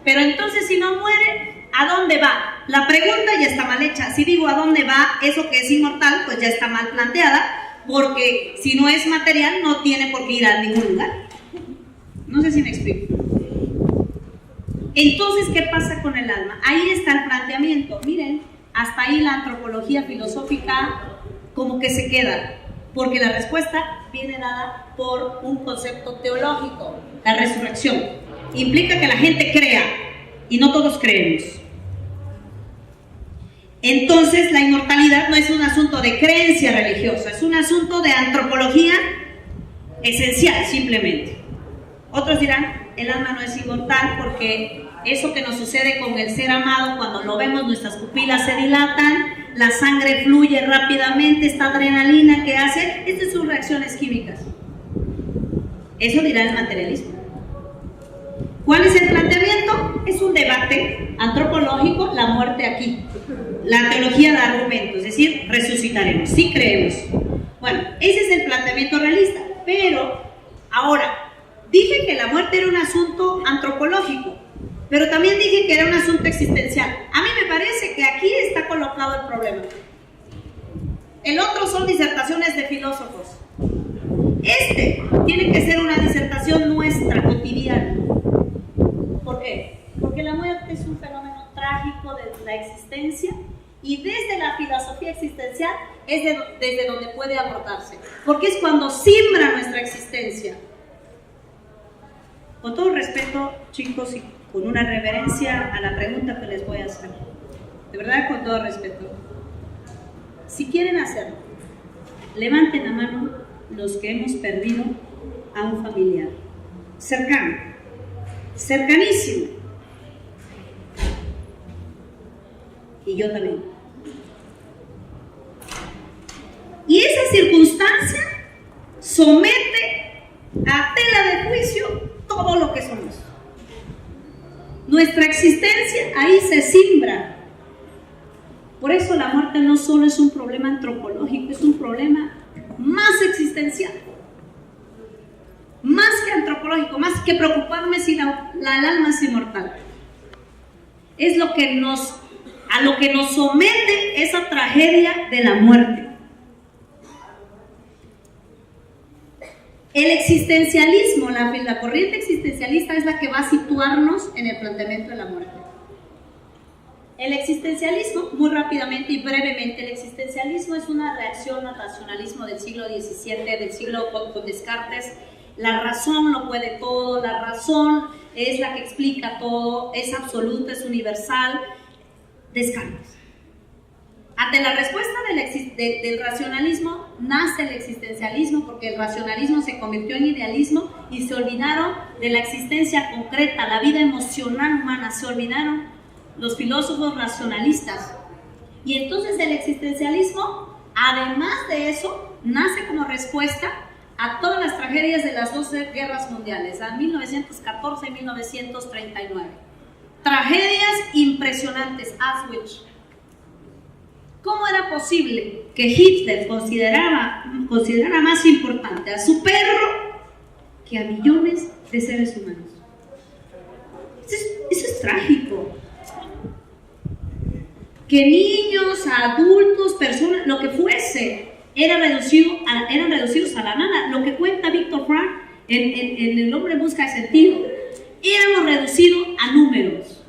Pero entonces, si no muere, ¿a dónde va? La pregunta ya está mal hecha. Si digo ¿a dónde va eso que es inmortal? Pues ya está mal planteada, porque si no es material, no tiene por qué ir a ningún lugar. No sé si me explico. Entonces, ¿qué pasa con el alma? Ahí está el planteamiento. Miren, hasta ahí la antropología filosófica como que se queda, porque la respuesta viene dada por un concepto teológico, la resurrección. Implica que la gente crea, y no todos creemos. Entonces, la inmortalidad no es un asunto de creencia religiosa, es un asunto de antropología esencial, simplemente. Otros dirán, el alma no es inmortal porque eso que nos sucede con el ser amado, cuando lo vemos, nuestras pupilas se dilatan, la sangre fluye rápidamente, esta adrenalina que hace, estas son reacciones químicas. Eso dirá el materialismo. ¿Cuál es el planteamiento? Es un debate antropológico, la muerte aquí. La teología da argumentos, es decir, resucitaremos, sí creemos. Bueno, ese es el planteamiento realista, pero ahora, dije que la muerte era un asunto antropológico, pero también dije que era un asunto existencial. A mí me parece que aquí está colocado el problema. El otro son disertaciones de filósofos. Este tiene que ser una disertación nuestra, cotidiana. ¿Por qué? Porque la muerte es un fenómeno trágico de la existencia y desde la filosofía existencial es desde donde puede abordarse. Porque es cuando simbra nuestra existencia. Con todo respeto, chicos, y con una reverencia a la pregunta que les voy a hacer. De verdad, con todo respeto. Si quieren hacerlo, levanten la mano los que hemos perdido a un familiar. Cercano. Cercanísimo. Y yo también. Y esa circunstancia somete a tela de juicio todo lo que somos. Nuestra existencia ahí se simbra. Por eso la muerte no solo es un problema antropológico, es un problema más existencial. Más que antropológico, más que preocuparme si el alma es inmortal. Es a lo que nos somete esa tragedia de la muerte. El existencialismo, la corriente existencialista es la que va a situarnos en el planteamiento de la muerte. El existencialismo, muy rápidamente y brevemente, el existencialismo es una reacción al racionalismo del siglo XVII, del siglo con Descartes. La razón lo puede todo, la razón es la que explica todo, es absoluta, es universal. Descartes. Ante la respuesta del racionalismo nace el existencialismo, porque el racionalismo se convirtió en idealismo y se olvidaron de la existencia concreta, la vida emocional humana, se olvidaron los filósofos racionalistas. Y entonces el existencialismo, además de eso, nace como respuesta a todas las tragedias de las 12 guerras mundiales, a 1914 y 1939. Tragedias impresionantes, Auschwitz. ¿Cómo era posible que Hitler considerara más importante a su perro que a millones de seres humanos? Eso es trágico. Que niños, adultos, personas, lo que fuese, eran reducidos a la nada. Lo que cuenta Víctor Frank en El hombre en busca de sentido, éramos reducidos a números.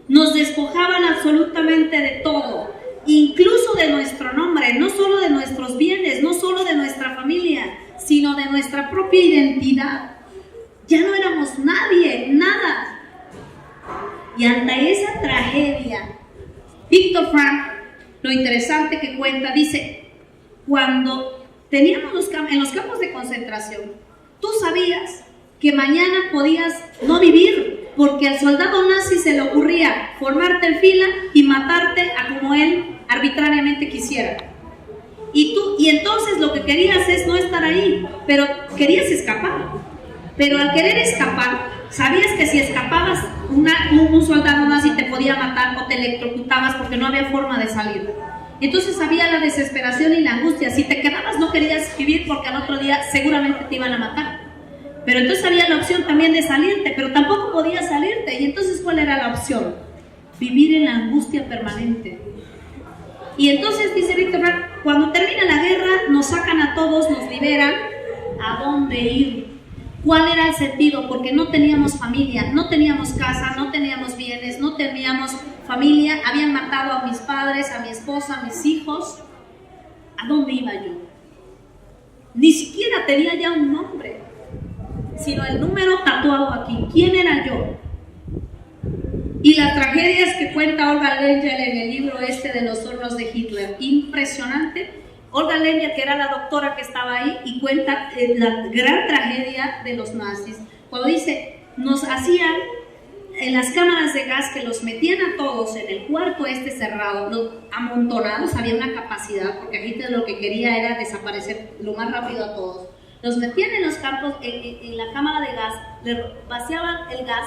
Nos despojaban absolutamente de todo, incluso de nuestro nombre, no solo de nuestros bienes, no solo de nuestra familia, sino de nuestra propia identidad. Ya no éramos nadie, nada. Y ante esa tragedia, Víctor Frank, lo interesante que cuenta, dice, cuando teníamos en los campos de concentración, tú sabías que mañana podías no vivir, porque al soldado nazi se le ocurría formarte en fila y matarte a como él arbitrariamente quisiera. Y entonces lo que querías es no estar ahí, pero querías escapar. Pero al querer escapar, sabías que si escapabas, un soldado nazi te podía matar o te electrocutabas porque no había forma de salir. Entonces había la desesperación y la angustia. Si te quedabas no querías vivir porque al otro día seguramente te iban a matar. Pero entonces había la opción también de salirte, pero tampoco podías salirte. Y entonces, ¿cuál era la opción? Vivir en la angustia permanente. Y entonces, dice Víctor Frank, cuando termina la guerra, nos sacan a todos, nos liberan. ¿A dónde ir? ¿Cuál era el sentido? Porque no teníamos familia, no teníamos casa, no teníamos bienes, no teníamos familia. Habían matado a mis padres, a mi esposa, a mis hijos. ¿A dónde iba yo? Ni siquiera tenía ya un nombre, sino el número tatuado aquí. ¿Quién era yo? Y las tragedias que cuenta Olga Lengel en el libro de los hornos de Hitler, impresionante. Olga Lengel, que era la doctora que estaba ahí, y cuenta la gran tragedia de los nazis. Cuando dice, nos hacían en las cámaras de gas que los metían a todos en el cuarto cerrado, amontonados, había una capacidad, porque Hitler lo que quería era desaparecer lo más rápido a todos. Los metían en los campos, en la cámara de gas, le vaciaban el gas,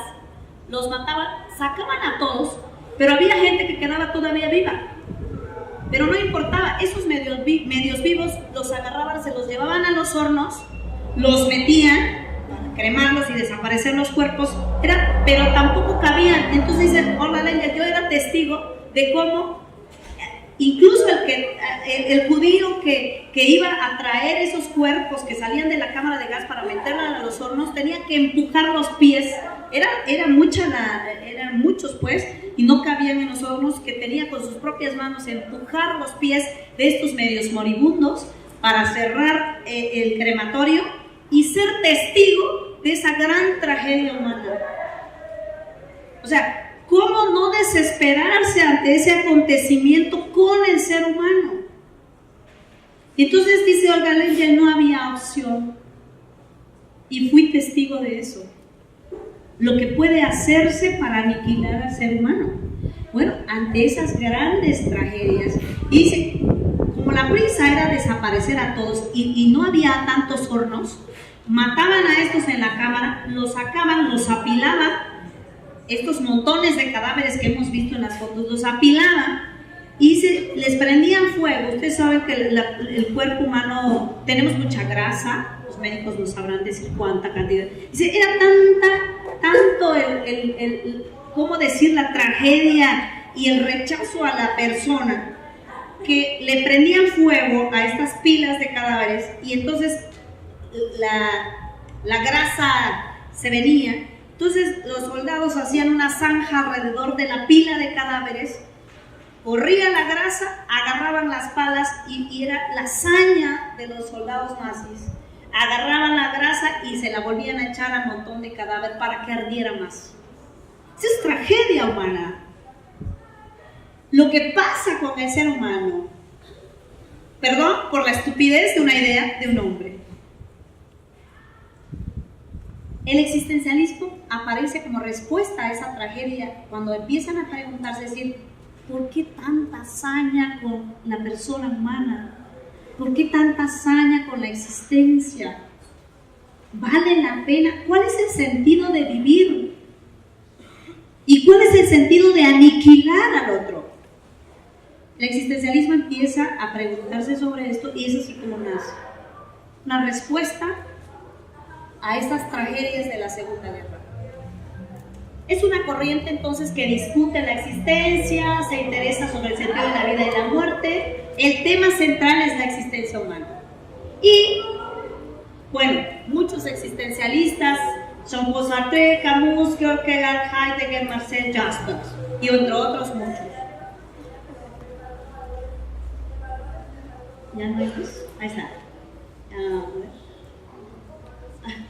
los mataban, sacaban a todos, pero había gente que quedaba todavía viva. Pero no importaba, esos medios vivos los agarraban, se los llevaban a los hornos, los metían para cremarlos y desaparecer los cuerpos, pero tampoco cabían. Entonces dice Olga Lengel, yo era testigo de cómo incluso el judío que iba a traer esos cuerpos que salían de la cámara de gas para meterlos a los hornos, tenía que empujar los pies. Eran muchos pues, y no cabían en los hornos, que tenía con sus propias manos empujar los pies de estos medios moribundos para cerrar el crematorio y ser testigo de esa gran tragedia humana. O sea, ¿cómo no desesperarse ante ese acontecimiento con el ser humano? Entonces dice Olga Lengel, no había opción, y fui testigo de eso. Lo que puede hacerse para aniquilar al ser humano. Bueno, ante esas grandes tragedias, dice, como la prisa era desaparecer a todos y no había tantos hornos, mataban a estos en la cámara, los sacaban, los apilaban, estos montones de cadáveres que hemos visto en las fotos, los apilaban y les prendían fuego. Ustedes saben que el cuerpo humano, tenemos mucha grasa, los médicos nos sabrán decir cuánta cantidad. Dice, era tanto ¿cómo decir?, la tragedia y el rechazo a la persona, que le prendían fuego a estas pilas de cadáveres, y entonces la grasa se venía. Entonces los soldados hacían una zanja alrededor de la pila de cadáveres, corría la grasa, agarraban las palas, y era la hazaña de los soldados nazis. Agarraban la grasa y se la volvían a echar al montón de cadáver para que ardiera más. Esa es tragedia humana. Lo que pasa con el ser humano, perdón por la estupidez de una idea de un hombre. El existencialismo aparece como respuesta a esa tragedia cuando empiezan a preguntarse, decir, ¿por qué tanta hazaña con la persona humana? ¿Por qué tanta hazaña con la existencia? ¿Vale la pena? ¿Cuál es el sentido de vivir? ¿Y cuál es el sentido de aniquilar al otro? El existencialismo empieza a preguntarse sobre esto y es así como nace una respuesta a estas tragedias de la Segunda Guerra. Es una corriente entonces que discute la existencia, se interesa sobre el sentido de la vida y la muerte. El tema central es la existencia humana. Y, bueno, muchos existencialistas, Jean-Paul Sartre, Camus, Kierkegaard, Heidegger, Marcel Jaspers, y entre otros muchos. ¿Ya no hay luz? Ahí está. A ver.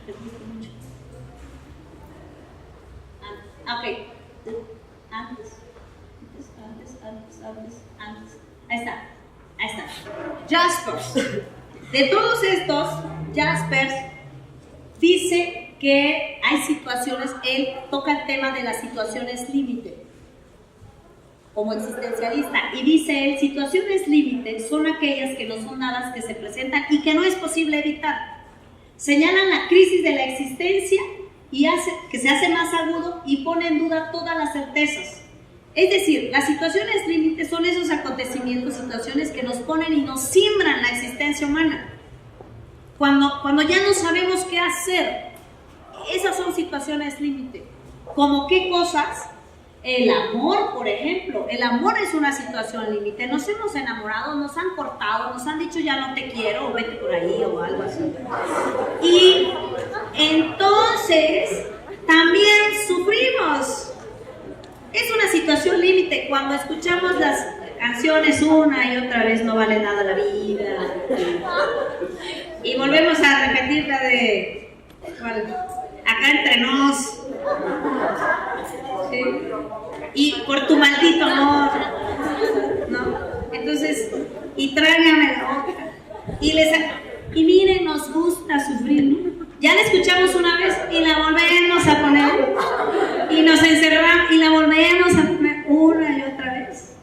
Te gusta mucho. Ok. Antes. Ahí está. Jaspers. De todos estos, Jaspers dice que hay situaciones, él toca el tema de las situaciones límite como existencialista y dice él, situaciones límite son aquellas que no son dadas, que se presentan y que no es posible evitar. Señalan la crisis de la existencia y que se hace más agudo y pone en duda todas las certezas. Es decir, las situaciones límites son esos acontecimientos, situaciones que nos ponen y nos simbran la existencia humana. Cuando ya no sabemos qué hacer, esas son situaciones límite. ¿Como qué cosas? El amor, por ejemplo. El amor es una situación límite. Nos hemos enamorado, nos han cortado, nos han dicho ya no te quiero, o vete por ahí, o algo así. Y entonces también sufrimos. Es una situación límite. Cuando escuchamos las canciones una y otra vez, no vale nada la vida. Y volvemos a repetir la de... ¿cuál? Acá entre nos. ¿Sí? Y por tu maldito amor, ¿no? Entonces, y tráigame la otra. Y miren, nos gusta sufrir, ¿no? Ya la escuchamos una vez y la volvemos a poner. Y nos encerramos y la volvemos a poner una y otra vez.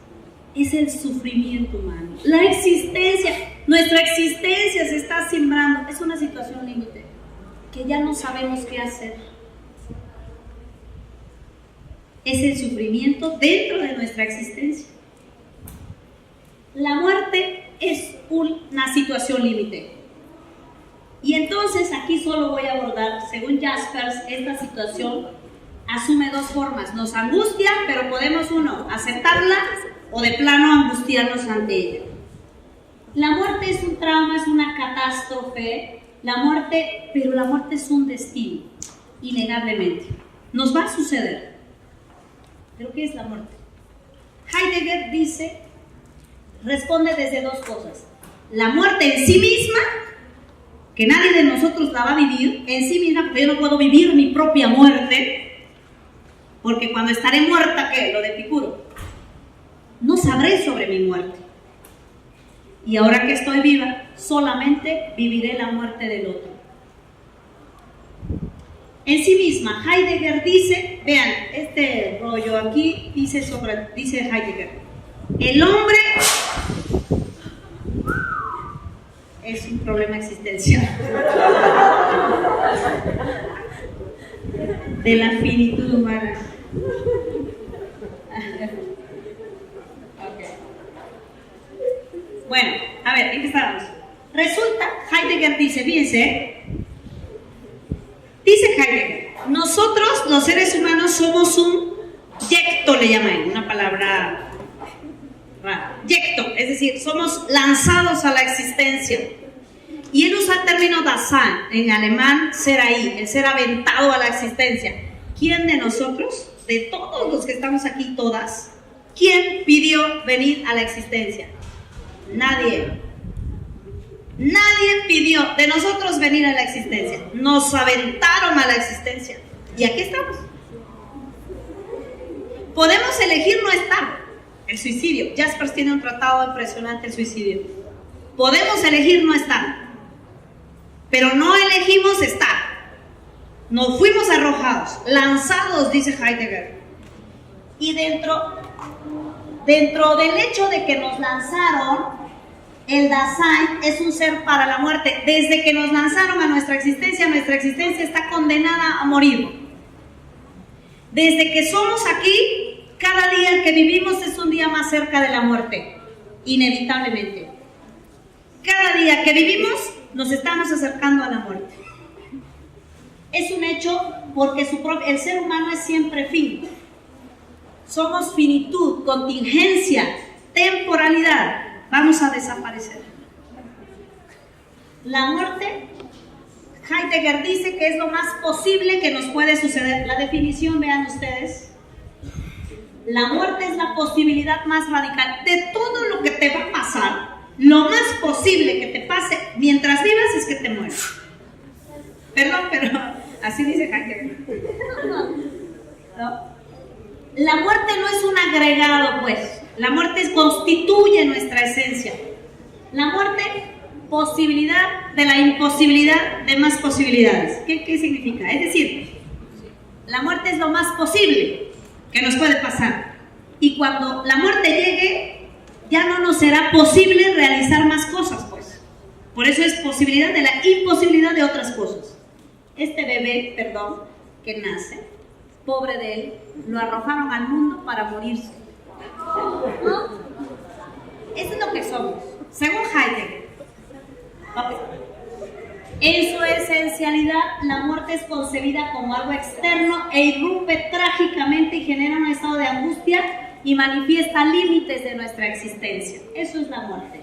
Es el sufrimiento humano. La existencia, nuestra existencia se está sembrando. Es una situación límite que ya no sabemos qué hacer. Es el sufrimiento dentro de nuestra existencia. La muerte es una situación límite. Y entonces aquí solo voy a abordar, según Jaspers, esta situación asume dos formas. Nos angustia, pero podemos aceptarla o de plano angustiarnos ante ella. La muerte es un trauma, es una catástrofe. Pero la muerte es un destino, innegablemente. Nos va a suceder. ¿Pero qué es la muerte? Heidegger responde desde dos cosas. La muerte en sí misma, que nadie de nosotros la va a vivir en sí misma, porque yo no puedo vivir mi propia muerte, porque cuando estaré muerta, ¿qué? Lo de Epicuro. No sabré sobre mi muerte. Y ahora que estoy viva, solamente viviré la muerte del otro. En sí misma, Heidegger dice, vean, este rollo aquí dice Heidegger, el hombre es un problema existencial de la finitud humana. Okay. Bueno, a ver, ¿en qué estábamos? Resulta, Heidegger dice, fíjense, dice Heidegger, nosotros los seres humanos somos un yecto, le llaman, una palabra rara, yecto, es decir, somos lanzados a la existencia. Y él usa el término Dasein, en alemán ser ahí, el ser aventado a la existencia. ¿Quién de nosotros, de todos los que estamos aquí, todas, quién pidió venir a la existencia? Nadie. Nadie pidió de nosotros venir a la existencia. Nos aventaron a la existencia. Y aquí estamos. Podemos elegir no estar. El suicidio. Jaspers tiene un tratado impresionante, el suicidio. Podemos elegir no estar. Pero no elegimos estar. Nos fuimos arrojados, lanzados, dice Heidegger. Y dentro del hecho de que nos lanzaron, el Dasein es un ser para la muerte. Desde que nos lanzaron a nuestra existencia está condenada a morir. Desde que somos aquí, cada día que vivimos es un día más cerca de la muerte, inevitablemente. Cada día que vivimos nos estamos acercando a la muerte. Es un hecho porque el ser humano es siempre fin. Somos finitud, contingencia, temporalidad. Vamos a desaparecer. La muerte, Heidegger dice que es lo más posible que nos puede suceder. La definición, vean ustedes. La muerte es la posibilidad más radical de todo lo que te va a pasar. Lo más posible que te pase mientras vivas es que te mueras. Perdón, pero así dice Heidegger. ¿No? La muerte no es un agregado, pues. La muerte constituye nuestra esencia. La muerte, posibilidad de la imposibilidad de más posibilidades. ¿Qué significa? Es decir, la muerte es lo más posible que nos puede pasar. Y cuando la muerte llegue, ya no nos será posible realizar más cosas, pues. Por eso es posibilidad de la imposibilidad de otras cosas. Este bebé, que nace, pobre de él, lo arrojaron al mundo para morirse. Eso es lo que somos, según Heidegger. En su esencialidad, la muerte es concebida como algo externo e irrumpe trágicamente y genera un estado de angustia y manifiesta límites de nuestra existencia. Eso es la muerte.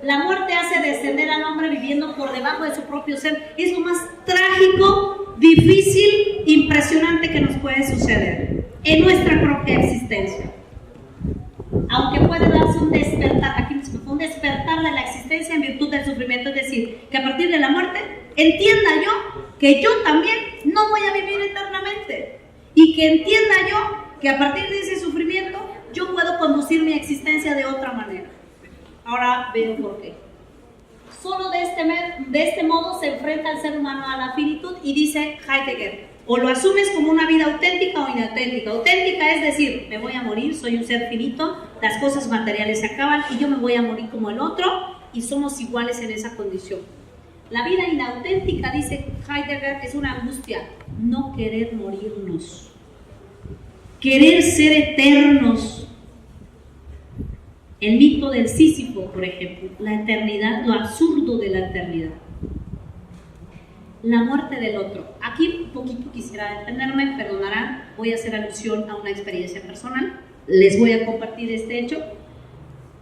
La muerte hace descender al hombre viviendo por debajo de su propio ser. Es lo más trágico, difícil, impresionante que nos puede suceder en nuestra propia existencia. Aunque puede darse un despertar, aquí mismo, un despertar de la existencia en virtud del sufrimiento, es decir, que a partir de la muerte entienda yo que yo también no voy a vivir eternamente y que entienda yo que a partir de ese sufrimiento yo puedo conducir mi existencia de otra manera. Ahora veo por qué. Solo de este modo se enfrenta el ser humano a la finitud y dice Heidegger, o lo asumes como una vida auténtica o inauténtica. Auténtica es decir, me voy a morir, soy un ser finito, las cosas materiales se acaban y yo me voy a morir como el otro y somos iguales en esa condición. La vida inauténtica, dice Heidegger, es una angustia, no querer morirnos, querer ser eternos. El mito del Sísifo, por ejemplo, la eternidad, lo absurdo de la eternidad. La muerte del otro. Aquí un poquito quisiera detenerme, perdonarán, voy a hacer alusión a una experiencia personal. Les voy a compartir este hecho.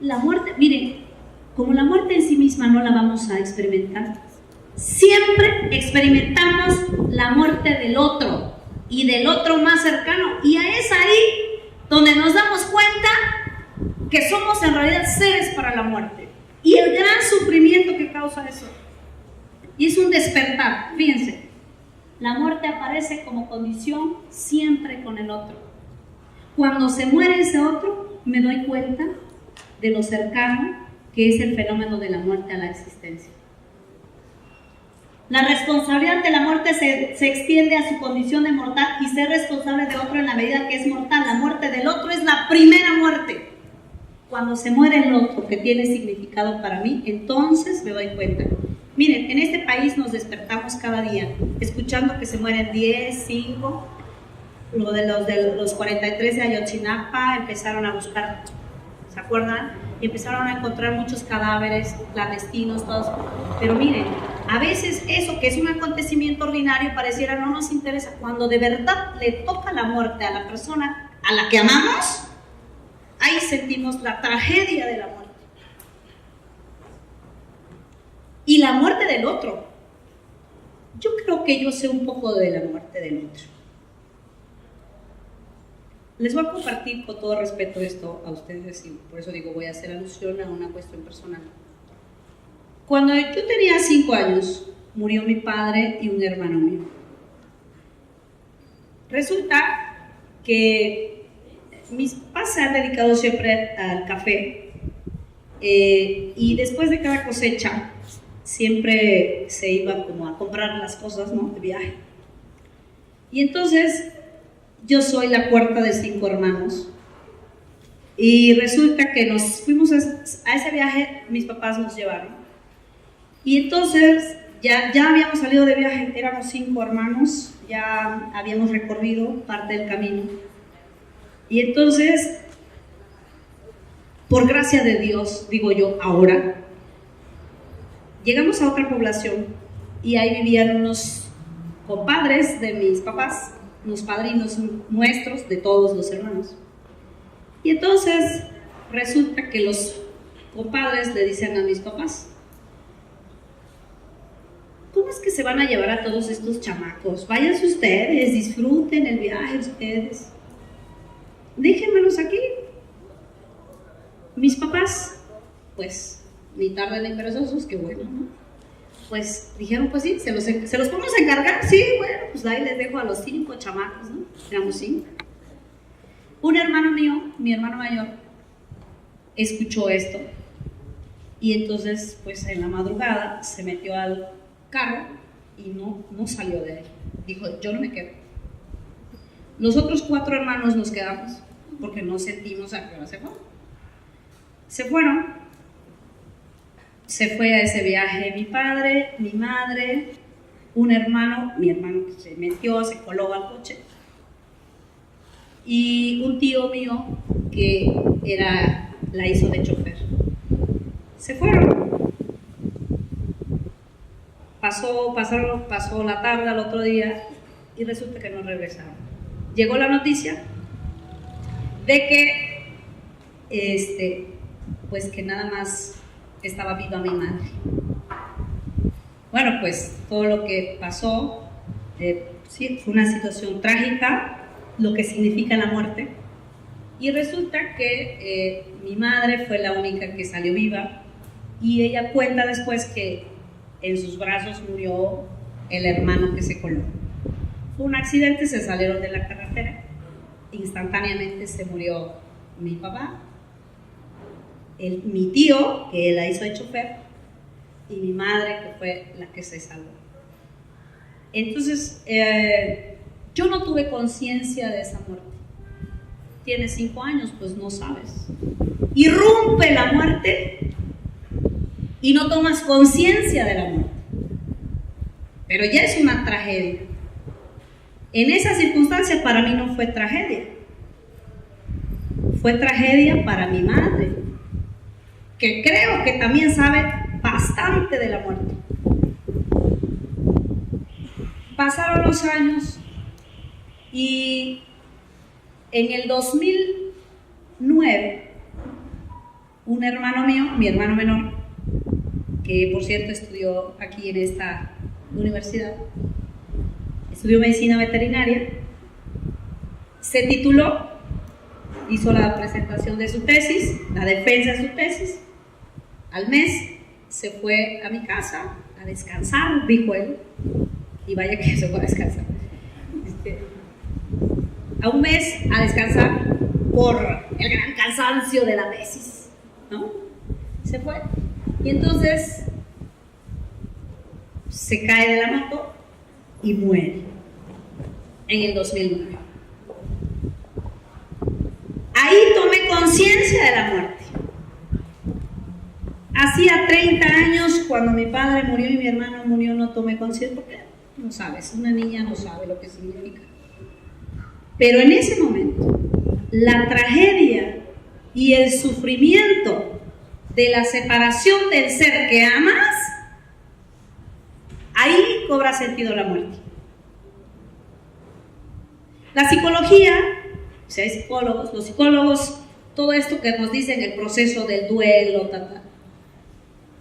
La muerte, miren, como la muerte en sí misma no la vamos a experimentar, siempre experimentamos la muerte del otro y del otro más cercano. Y es ahí donde nos damos cuenta que somos en realidad seres para la muerte y el gran sufrimiento que causa eso. Y es un despertar, fíjense, la muerte aparece como condición siempre con el otro. Cuando se muere ese otro, me doy cuenta de lo cercano que es el fenómeno de la muerte a la existencia. La responsabilidad de la muerte se extiende a su condición de mortal y ser responsable de otro en la medida que es mortal. La muerte del otro es la primera muerte. Cuando se muere el otro que tiene significado para mí, entonces me doy cuenta. Miren, en este país nos despertamos cada día escuchando que se mueren 10, 5, lo de los 43 de Ayotzinapa, empezaron a buscar, ¿se acuerdan? Y empezaron a encontrar muchos cadáveres clandestinos, todos. Pero miren, a veces eso que es un acontecimiento ordinario pareciera no nos interesa. Cuando de verdad le toca la muerte a la persona a la que amamos, ahí sentimos la tragedia de la muerte. Y la muerte del otro. Yo creo que yo sé un poco de la muerte del otro. Les voy a compartir con todo respeto esto a ustedes y por eso digo voy a hacer alusión a una cuestión personal. Cuando yo tenía 5 años, murió mi padre y un hermano mío. Resulta que mis papás se han dedicado siempre al café y después de cada cosecha siempre se iba como a comprar las cosas, ¿no? De viaje. Y entonces yo soy la cuarta de 5 hermanos Y resulta que nos fuimos a ese viaje, mis papás nos llevaron. Y entonces ya habíamos salido de viaje, éramos 5 hermanos, ya habíamos recorrido parte del camino. Y entonces, por gracia de Dios, digo yo, ahora, llegamos a otra población y ahí vivían unos compadres de mis papás, unos padrinos nuestros, de todos los hermanos. Y entonces resulta que los compadres le dicen a mis papás: ¿cómo es que se van a llevar a todos estos chamacos? Váyanse ustedes, disfruten el viaje ustedes. Déjenmelos aquí. Mis papás, pues, ni tarde ni perezosos, qué bueno, ¿no? Pues dijeron, pues sí, se los podemos encargar. Sí, bueno, pues ahí les dejo a los 5 chamacos, ¿no? Éramos 5. Un hermano mío, mi hermano mayor, escuchó esto y entonces, pues en la madrugada se metió al carro y no salió de ahí. Dijo, yo no me quedo. Los otros 4 hermanos nos quedamos porque no sentimos a qué hora se fueron. Se fueron. Se fue a ese viaje mi padre, mi madre, un hermano, mi hermano que se metió, se coló al coche, y un tío mío que la hizo de chofer. Se fueron. Pasó la tarde al otro día y resulta que no regresaron. Llegó la noticia de que pues que nada más estaba viva mi madre. Bueno, pues todo lo que pasó, sí, fue una situación trágica, lo que significa la muerte. Y resulta que mi madre fue la única que salió viva y ella cuenta después que en sus brazos murió el hermano que se coló. Fue un accidente, se salieron de la carretera, instantáneamente se murió mi papá, mi tío, que la hizo de chofer, y mi madre, que fue la que se salvó. Entonces, yo no tuve conciencia de esa muerte. Tienes 5 años, pues no sabes. Irrumpe la muerte y no tomas conciencia de la muerte. Pero ya es una tragedia. En esa circunstancia para mí no fue tragedia. Fue tragedia para mi madre, que creo que también sabe bastante de la muerte. Pasaron los años y en el 2009 un hermano mío, mi hermano menor, que por cierto estudió aquí en esta universidad, estudió medicina veterinaria, se tituló, hizo la presentación de su tesis, la defensa de su tesis. Al mes se fue a mi casa a descansar, dijo él, y vaya que se fue a descansar. A un mes a descansar por el gran cansancio de la tesis, ¿no? Se fue. Y entonces se cae de la moto y muere en el 2009. Ahí tomé conciencia de la muerte. Hacía 30 años, cuando mi padre murió y mi hermano murió, no tomé conciencia porque no sabes, una niña no sabe lo que significa. Pero en ese momento, la tragedia y el sufrimiento de la separación del ser que amas, ahí cobra sentido la muerte. La psicología, si hay psicólogos, los psicólogos, todo esto que nos dicen el proceso del duelo,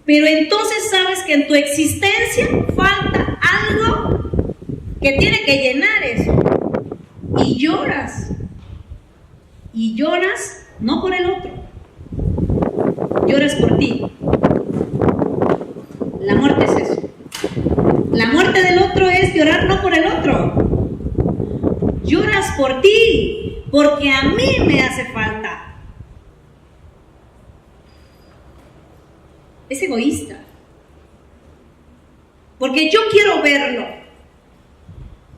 pero entonces sabes que en tu existencia falta algo que tiene que llenar eso. Y lloras no por el otro, lloras por ti. La muerte es eso. La muerte del otro es llorar no por el otro, lloras por ti, porque a mí me hace falta. Es egoísta, porque yo quiero verlo,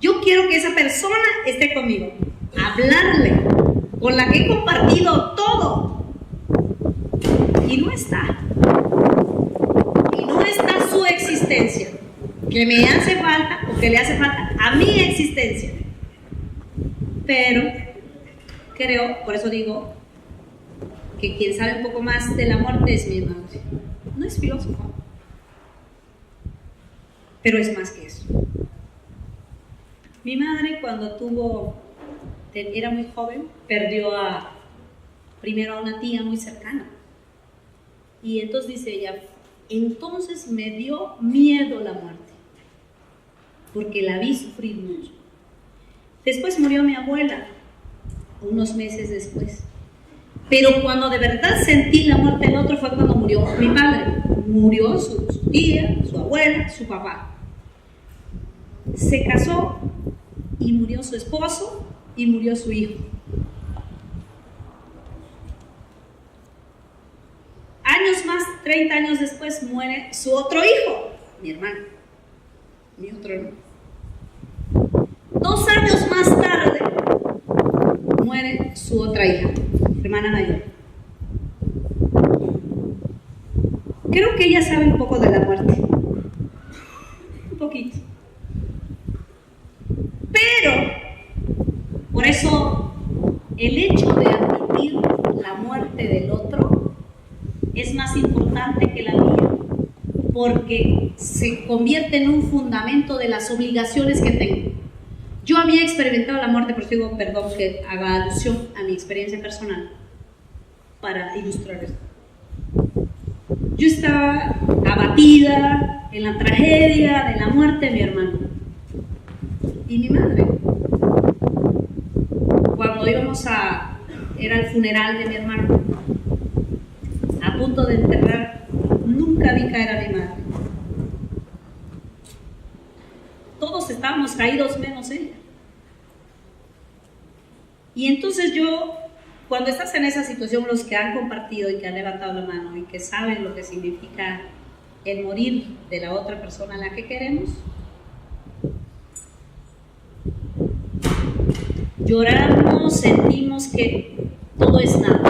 yo quiero que esa persona esté conmigo, hablarle, con la que he compartido todo, y no está. Y no está su existencia, que me hace falta o que le hace falta a mi existencia. Pero creo, por eso digo, que quien sabe un poco más de la muerte es mi madre. No es filósofo, pero es más que eso. Mi madre, cuando era muy joven, perdió primero a una tía muy cercana. Y entonces dice ella, entonces me dio miedo la muerte, porque la vi sufrir mucho. Después murió mi abuela, unos meses después. Pero cuando de verdad sentí la muerte del otro fue cuando murió mi padre. Murió su tía, su abuela, su papá. Se casó y murió su esposo y murió su hijo. Años más, 30 años después, muere su otro hijo, mi hermano, mi otro hermano. 2 años más tarde, muere su otra hija, hermana mayor. Creo que ella sabe un poco de la muerte. Un poquito. Pero, por eso, el hecho de admitir la muerte del otro es más importante que la mía, porque se convierte en un fundamento de las obligaciones que tengo. Yo había experimentado la muerte, por eso digo, perdón que haga alusión a mi experiencia personal para ilustrar esto. Yo estaba abatida en la tragedia de la muerte de mi hermano y mi madre. Cuando era el funeral de mi hermano, a punto de enterrar, nunca vi caer a mi madre. Todos estábamos caídos menos ella. Y entonces cuando estás en esa situación, los que han compartido y que han levantado la mano y que saben lo que significa el morir de la otra persona a la que queremos, lloramos, sentimos que todo es nada.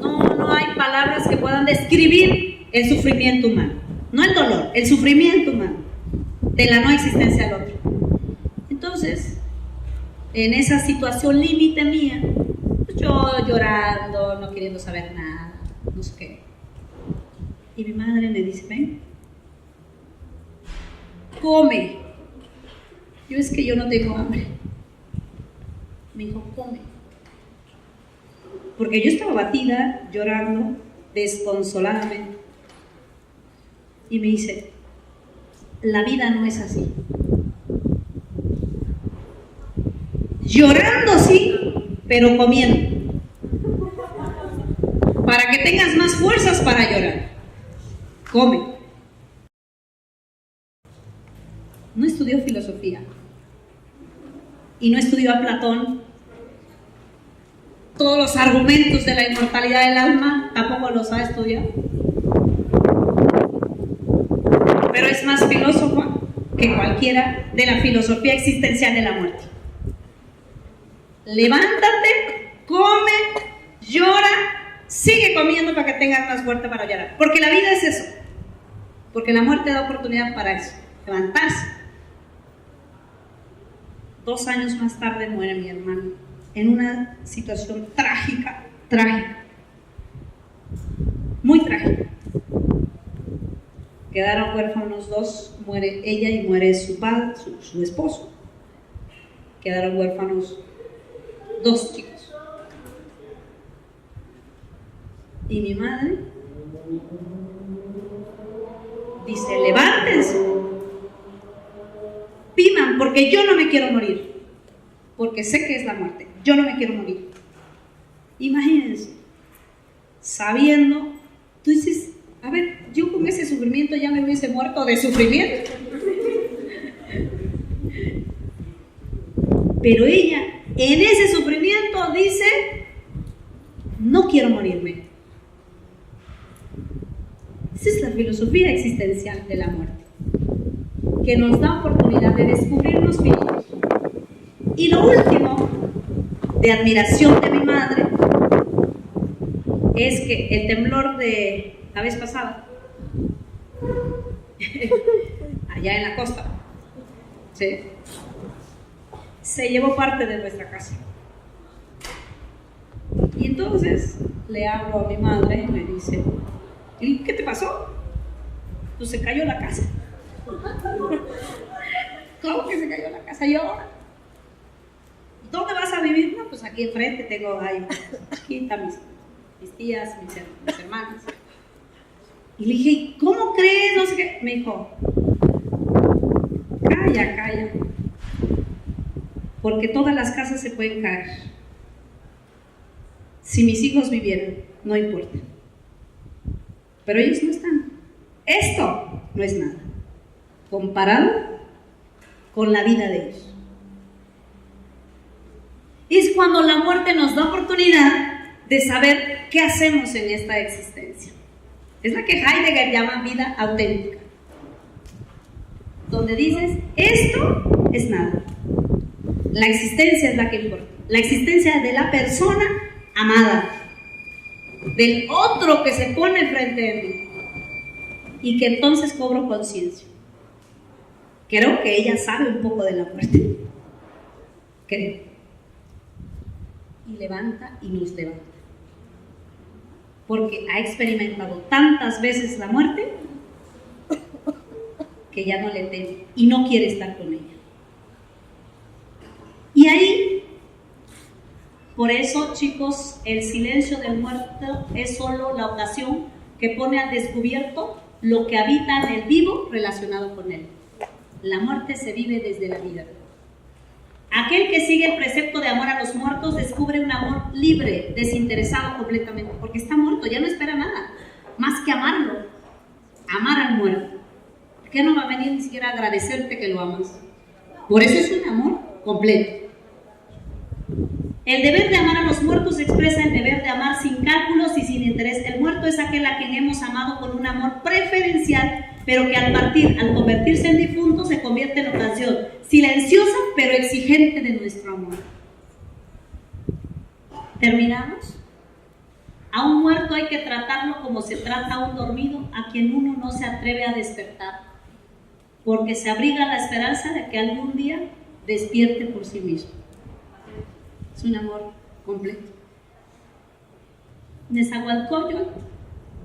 No hay palabras que puedan describir el sufrimiento humano. No el dolor, el sufrimiento humano de la no existencia del otro. Entonces, en esa situación límite mía, yo llorando, no queriendo saber nada, no sé qué. Y mi madre me dice, ven, come. Yo es que yo no tengo hambre. Me dijo, come. Porque yo estaba abatida, llorando, desconsoladamente. Y me dice, la vida no es así. Llorando sí, pero comiendo. Para que tengas más fuerzas para llorar. Come. No estudió filosofía. Y no estudió a Platón. Todos los argumentos de la inmortalidad del alma tampoco los ha estudiado. Pero es más filósofa que cualquiera de la filosofía existencial de la muerte. Levántate, come, llora, sigue comiendo para que tengas más fuerza para llorar. Porque la vida es eso. Porque la muerte da oportunidad para eso, levantarse. 2 años más tarde muere mi hermano en una situación trágica, muy trágica. Quedaron huérfanos 2, muere ella y muere su padre, su esposo. Quedaron huérfanos 2 chicos. Y mi madre dice, levántense, pidan, porque yo no me quiero morir, porque sé que es la muerte, yo no me quiero morir. Imagínense, sabiendo, tú dices, a ver, yo con ese sufrimiento ya me hubiese muerto de sufrimiento. Pero ella, en ese sufrimiento, dice, no quiero morirme. Esa es la filosofía existencial de la muerte, que nos da oportunidad de descubrirnos vivos. Y lo último, de admiración de mi madre, es que el temblor de la vez pasada, allá en la costa, ¿sí?, se llevó parte de nuestra casa. Y entonces le hablo a mi madre y me dice, ¿y qué te pasó? Pues se cayó la casa. ¿Cómo que se cayó la casa? ¿Y ahora? ¿Dónde vas a vivir? No, pues aquí enfrente tengo ahí, aquí están mis tías, mis hermanas. Y le dije, ¿cómo crees? No sé qué. Me dijo, calla, porque todas las casas se pueden caer. Si mis hijos vivieran, no importa. Pero ellos no están. Esto no es nada comparado con la vida de ellos. Es cuando la muerte nos da oportunidad de saber qué hacemos en esta existencia. Es la que Heidegger llama vida auténtica, donde dices, esto es nada. La existencia es la que importa. La existencia de la persona amada, del otro que se pone frente a mí, y que entonces cobro conciencia. Creo que ella sabe un poco de la muerte. Creo. Y levanta y nos levanta. Porque ha experimentado tantas veces la muerte que ya no le teme y no quiere estar con ella. Y ahí, por eso, chicos, el silencio del muerto es solo la ocasión que pone al descubierto lo que habita en el vivo relacionado con él. La muerte se vive desde la vida. Aquel que sigue el precepto de amor a los muertos descubre un amor libre, desinteresado completamente, porque está muerto, ya no espera nada, más que amarlo, amar al muerto. ¿Por qué no va a venir ni siquiera a agradecerte que lo amas? Por eso es un amor completo. El deber de amar a los muertos expresa el deber de amar sin cálculos y sin interés. El muerto es aquel a quien hemos amado con un amor preferencial, pero que al convertirse en difunto, se convierte en ocasión silenciosa pero exigente de nuestro amor. ¿Terminamos? A un muerto hay que tratarlo como se trata a un dormido a quien uno no se atreve a despertar, porque se abriga la esperanza de que algún día despierte por sí mismo. Es un amor completo. Nezahualcóyotl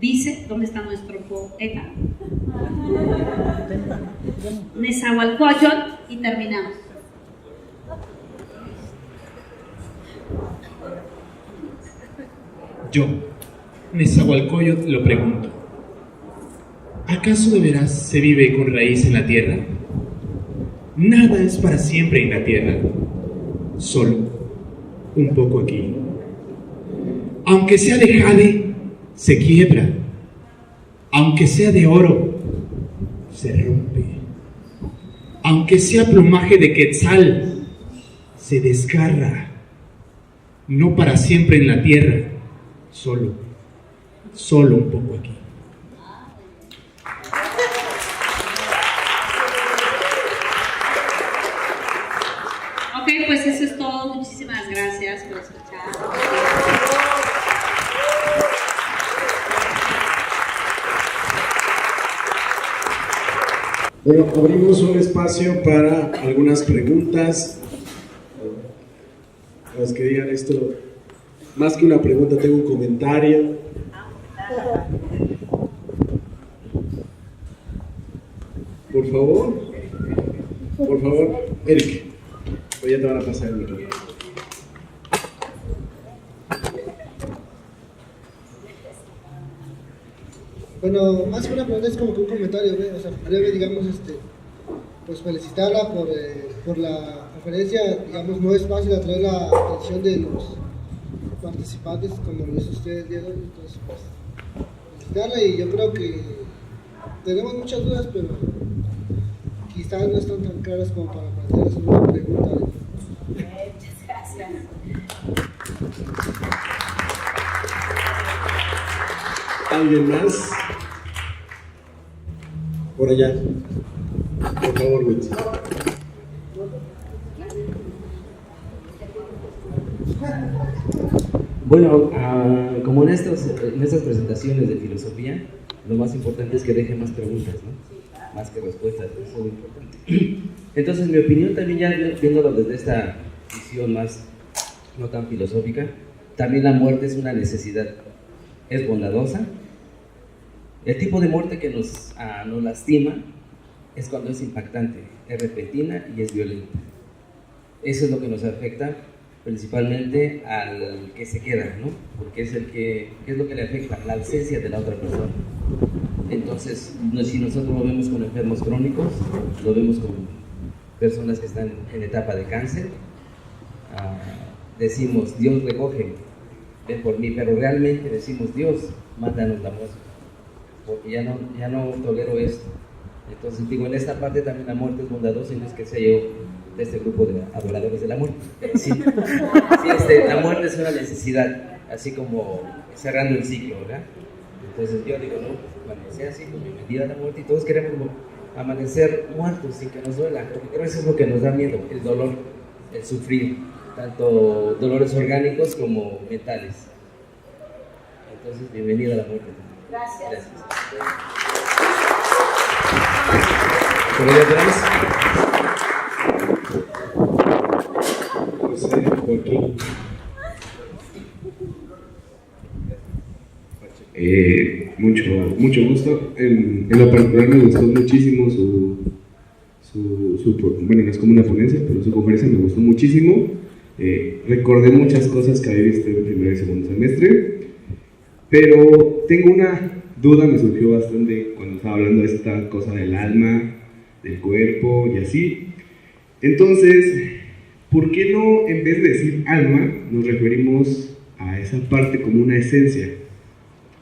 dice, ¿dónde está nuestro poeta? Nezahualcóyotl, y terminamos. Yo, Nezahualcóyotl, lo pregunto. ¿Acaso de veras se vive con raíz en la tierra? Nada es para siempre en la tierra, solo un poco aquí. Aunque sea de jade, se quiebra. Aunque sea de oro, se rompe. Aunque sea plumaje de quetzal, se desgarra. No para siempre en la tierra, solo un poco aquí. Ok, pues eso es todo. Muchísimas gracias por escuchar. Bueno, abrimos un espacio para algunas preguntas. Los que digan esto, más que una pregunta, tengo un comentario. Por favor, Eric, pues ya te van a pasar el micrófono. Bueno, más que una pregunta es como que un comentario, ¿ve? O sea, breve, digamos, pues felicitarla por la conferencia. Digamos, no es fácil atraer la atención de los participantes como lo hizo usted el día de hoy. Entonces, pues, felicitarla, y yo creo que tenemos muchas dudas, pero quizás no están tan claras como para plantearles una pregunta. Muchas gracias. ¿Alguien más? Por allá. Por favor, Luis. Bueno, como en estas presentaciones de filosofía, lo más importante es que dejen más preguntas, ¿no? Más que respuestas, eso es lo importante. Entonces, mi opinión también, ya viéndolo desde esta visión más no tan filosófica, también la muerte es una necesidad. Es bondadosa. El tipo de muerte que nos lastima es cuando es impactante, es repentina y es violenta. Eso es lo que nos afecta principalmente al que se queda, ¿no? Porque es ¿qué es lo que le afecta? La ausencia de la otra persona. Entonces, si nosotros lo vemos con enfermos crónicos, lo vemos con personas que están en etapa de cáncer, decimos, Dios recoge, ven por mí, pero realmente decimos, Dios, mándanos la muerte, porque ya no tolero esto. Entonces, digo, en esta parte también la muerte es bondadosa, y no es que sea yo de este grupo de adoradores de la muerte. Sí, la muerte es una necesidad, así como cerrando el ciclo, ¿verdad? Entonces yo digo, no, cuando sea así, pues bienvenida a la muerte, y todos queremos amanecer muertos sin que nos duela, porque creo que eso es lo que nos da miedo, el dolor, el sufrir, tanto dolores orgánicos como mentales. Entonces, bienvenida a la muerte. Gracias. José Joaquín. Mucho gusto. En lo particular me gustó muchísimo bueno, no es como una ponencia, pero su conferencia me gustó muchísimo. Recordé muchas cosas que había visto en el primer y segundo semestre, pero tengo una duda, me surgió bastante cuando estaba hablando de esta cosa del alma, del cuerpo y así. Entonces, ¿por qué no, en vez de decir alma, nos referimos a esa parte como una esencia?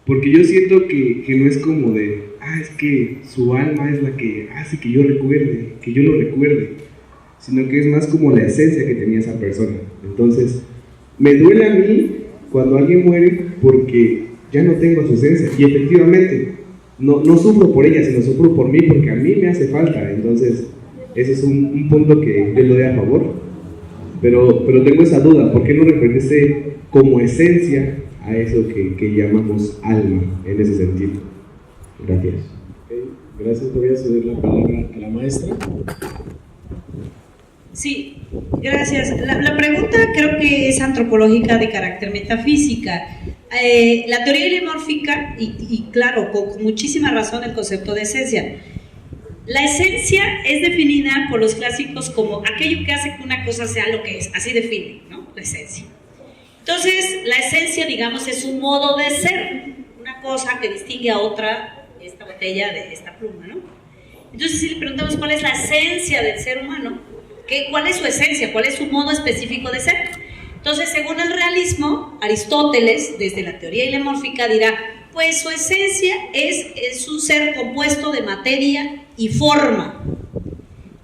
Porque yo siento que no es como de, es que su alma es la que hace que yo lo recuerde, sino que es más como la esencia que tenía esa persona. Entonces, me duele a mí cuando alguien muere porque ya no tengo su esencia, y efectivamente, no sufro por ella, sino sufro por mí, porque a mí me hace falta. Entonces, ese es un punto que yo le doy a favor, pero tengo esa duda, ¿por qué no referirse como esencia a eso que llamamos alma, en ese sentido? Gracias. Okay, gracias, voy a ceder la palabra a la maestra. Sí, gracias. La pregunta creo que es antropológica de carácter metafísica. La teoría hielemórfica, y claro, con muchísima razón el concepto de esencia. La esencia es definida por los clásicos como aquello que hace que una cosa sea lo que es, así define, ¿no? La esencia. Entonces, la esencia, digamos, es un modo de ser, una cosa que distingue a otra, esta botella de esta pluma, ¿no? Entonces, si le preguntamos cuál es la esencia del ser humano, ¿cuál es su esencia? ¿Cuál es su modo específico de ser? Entonces, según el realismo, Aristóteles, desde la teoría hielemórfica, dirá, pues su esencia es un ser compuesto de materia y forma,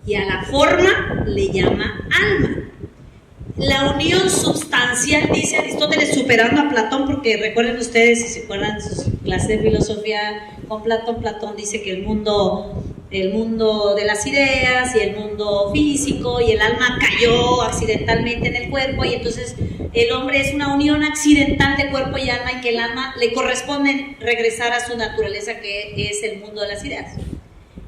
y a la forma le llama alma. La unión substancial, dice Aristóteles, superando a Platón, porque recuerden ustedes, si se acuerdan de sus clases de filosofía con Platón dice que el mundo de las ideas y el mundo físico y el alma cayó accidentalmente en el cuerpo, y entonces el hombre es una unión accidental de cuerpo y alma, y que el alma le corresponde regresar a su naturaleza, que es el mundo de las ideas.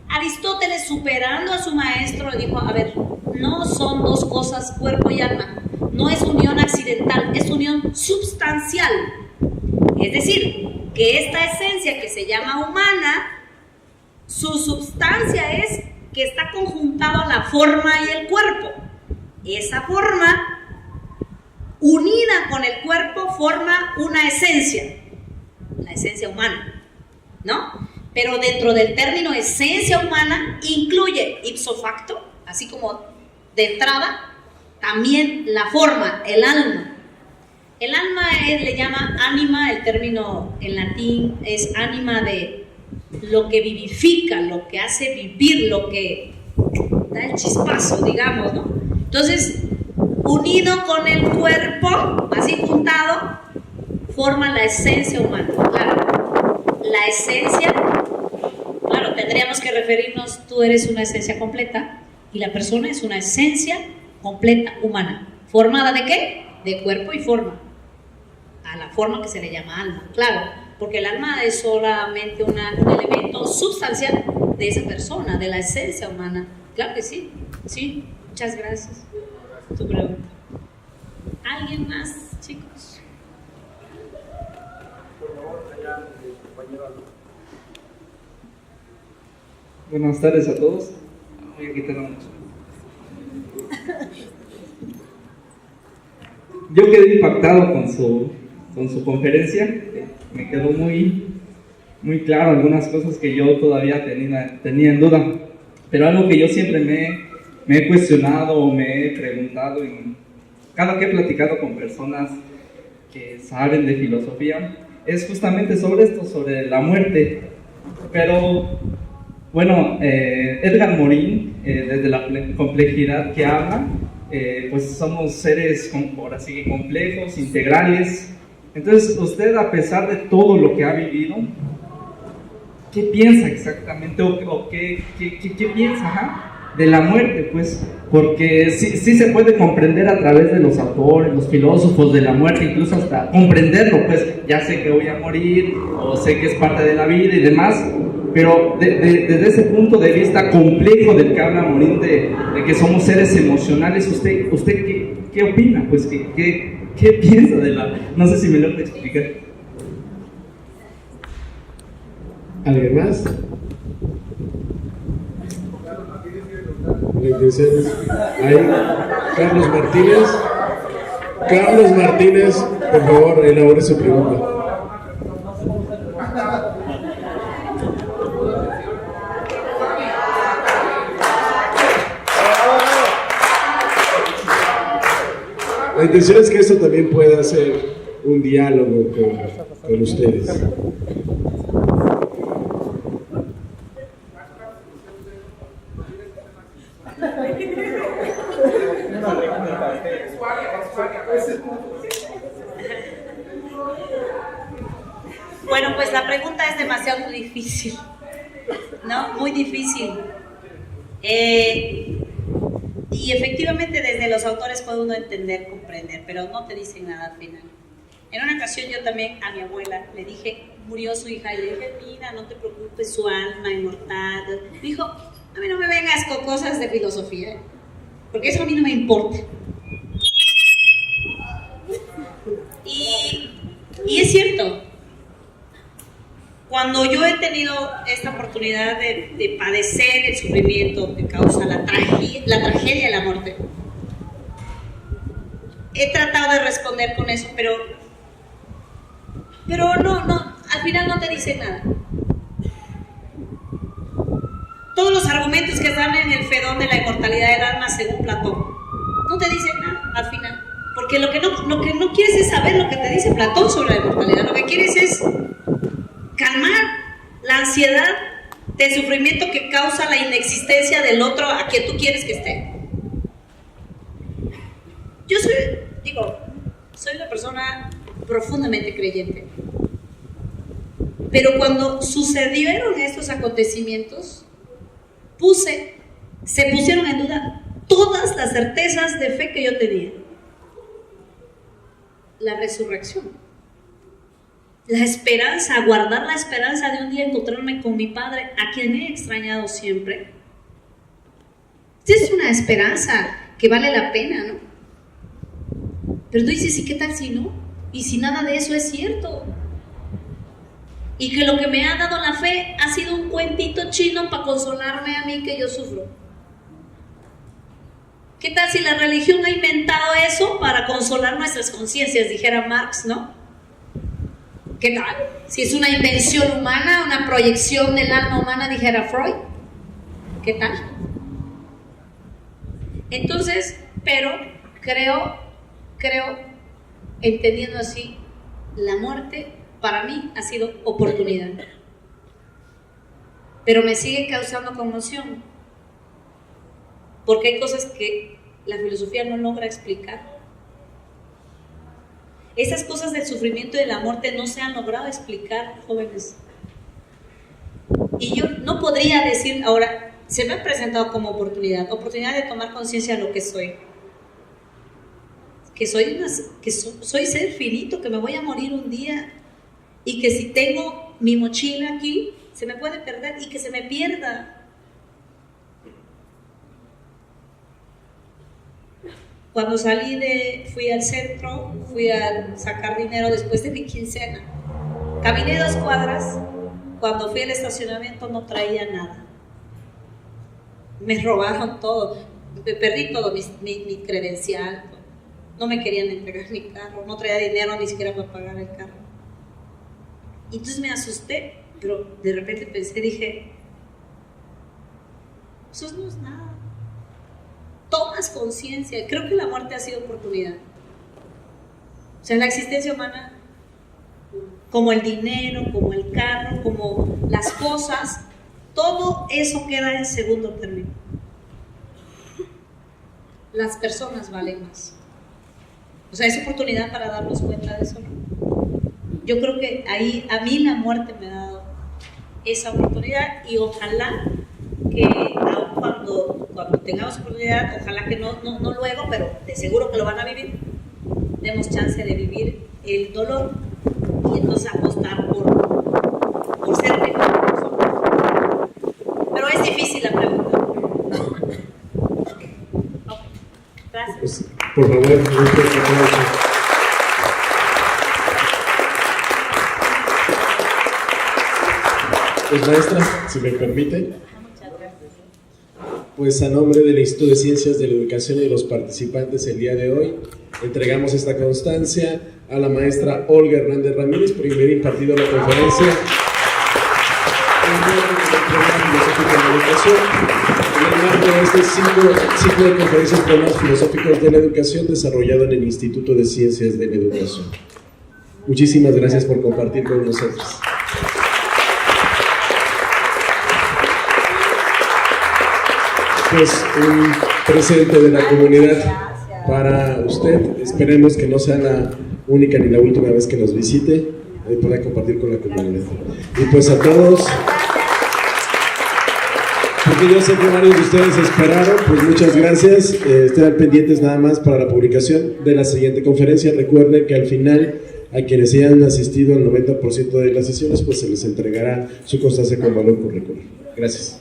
Aristóteles, superando a su maestro, le dijo, a ver, no son dos cosas, cuerpo y alma, no es unión accidental, es unión substancial. Es decir, que esta esencia que se llama humana, su substancia es que está conjuntado a la forma y el cuerpo. Esa forma, unida con el cuerpo, forma una esencia, la esencia humana, ¿no? Pero dentro del término esencia humana incluye ipso facto, así como de entrada, también la forma, el alma. El alma le llama ánima, el término en latín es ánima de lo que vivifica, lo que hace vivir, lo que da el chispazo, digamos, ¿no? Entonces, unido con el cuerpo, así juntado, forma la esencia humana. Claro, la esencia, claro, tendríamos que referirnos, tú eres una esencia completa y la persona es una esencia completa humana. ¿Formada de qué? De cuerpo y forma. a la forma que se le llama alma, claro, porque el alma es solamente un elemento sustancial de esa persona, de la esencia humana. Claro que sí, sí, muchas gracias. Tu pregunta. ¿Alguien más, chicos? Buenas tardes a todos. Voy a quitar mucho. Yo quedé impactado con su conferencia. Me quedó muy claro algunas cosas que yo todavía tenía en duda. Pero algo que yo siempre me he cuestionado o me he preguntado cada que he platicado con personas que saben de filosofía, es justamente sobre esto, sobre la muerte. Pero bueno, Edgar Morin, desde la complejidad que habla, pues somos seres, ahora sí, complejos, integrales. Entonces, usted, a pesar de todo lo que ha vivido, ¿qué piensa exactamente? ¿O qué piensa de la muerte? Pues, porque sí se puede comprender a través de los autores, los filósofos de la muerte, incluso hasta comprenderlo, pues, ya sé que voy a morir, o sé que es parte de la vida y demás. Pero desde ese punto de vista complejo del que habla Morin, de que somos seres emocionales, ¿usted qué opina? Pues, ¿qué piensa de la...? No sé si me lo puede explicar. ¿Alguien más? La intención es... Ahí, Carlos Martínez. Carlos Martínez, por favor, elabore su pregunta. La intención es que esto también pueda ser un diálogo con ustedes. Bueno, pues la pregunta es demasiado difícil, ¿no? Muy difícil. Y efectivamente desde los autores puede uno entender, comprender, pero no te dicen nada al final. En una ocasión yo también a mi abuela le dije, murió su hija, y le dije, mira, no te preocupes, su alma inmortal. Dijo, a mí no me vengas con cosas de filosofía, porque eso a mí no me importa. Y es cierto, cuando yo he tenido esta oportunidad de padecer el sufrimiento que causa la tragedia de la muerte, he tratado de responder con eso, pero no, al final no te dicen nada. Todos los argumentos que dan en el Fedón de la inmortalidad del alma según Platón, no te dicen nada al final, porque lo que no quieres es saber lo que te dice Platón sobre la inmortalidad, lo que quieres es calmar la ansiedad del sufrimiento que causa la inexistencia del otro a quien tú quieres que esté. Yo soy una persona profundamente creyente, pero cuando sucedieron estos acontecimientos, se pusieron en duda todas las certezas de fe que yo tenía. La resurrección, la esperanza, guardar la esperanza de un día encontrarme con mi padre, a quien he extrañado siempre. Es una esperanza que vale la pena, ¿no? Pero tú dices, ¿y qué tal si no? ¿Y si nada de eso es cierto? Y que lo que me ha dado la fe ha sido un cuentito chino para consolarme a mí que yo sufro. ¿Qué tal si la religión ha inventado eso para consolar nuestras conciencias? Dijera Marx, ¿no? ¿Qué tal? Si es una invención humana, una proyección del alma humana, dijera Freud. ¿Qué tal? Entonces, pero creo, entendiendo así, la muerte para mí ha sido oportunidad. Pero me sigue causando conmoción, porque hay cosas que la filosofía no logra explicar. Esas cosas del sufrimiento y de la muerte no se han logrado explicar, jóvenes. Y yo no podría decir ahora, se me ha presentado como oportunidad de tomar conciencia de lo que soy. que soy ser finito, que me voy a morir un día y que si tengo mi mochila aquí, se me puede perder y que se me pierda. Cuando fui al centro, fui a sacar dinero después de mi quincena. Caminé 2 cuadras, cuando fui al estacionamiento no traía nada. Me robaron todo, me perdí todo, mi credencial, no me querían entregar mi carro, no traía dinero ni siquiera para pagar el carro. Y entonces me asusté, pero de repente dije, eso no es nada. Tomas conciencia, creo que la muerte ha sido oportunidad. O sea, la existencia humana, como el dinero, como el carro, como las cosas, todo eso queda en segundo término. Las personas valen más. O sea, es oportunidad para darnos cuenta de eso. Yo creo que ahí, a mí la muerte me ha dado esa oportunidad y ojalá que aun cuando tengamos oportunidad, ojalá que no luego, pero de seguro que lo van a vivir, demos chance de vivir el dolor y entonces apostar por ser mejor. Pero es difícil la pregunta. Okay. Gracias. Pues, por favor, un fuerte aplauso. Pues maestra, si me permite, pues a nombre del Instituto de Ciencias de la Educación y de los participantes el día de hoy, entregamos esta constancia a la maestra Olga Hernández Ramírez por haber impartido la conferencia en el marco de este ciclo de conferencias Problemas Filosóficos de la Educación desarrollado en el Instituto de Ciencias de la Educación. Muchísimas gracias por compartir con nosotros. Pues un presente de la comunidad para usted. Esperemos que no sea la única ni la última vez que nos visite y pueda compartir con la comunidad. Y pues a todos, porque yo sé que varios de ustedes esperaron, pues muchas gracias. Estén pendientes nada más para la publicación de la siguiente conferencia. Recuerden que al final, a quienes hayan asistido al 90% de las sesiones, pues se les entregará su constancia con valor curricular. Gracias.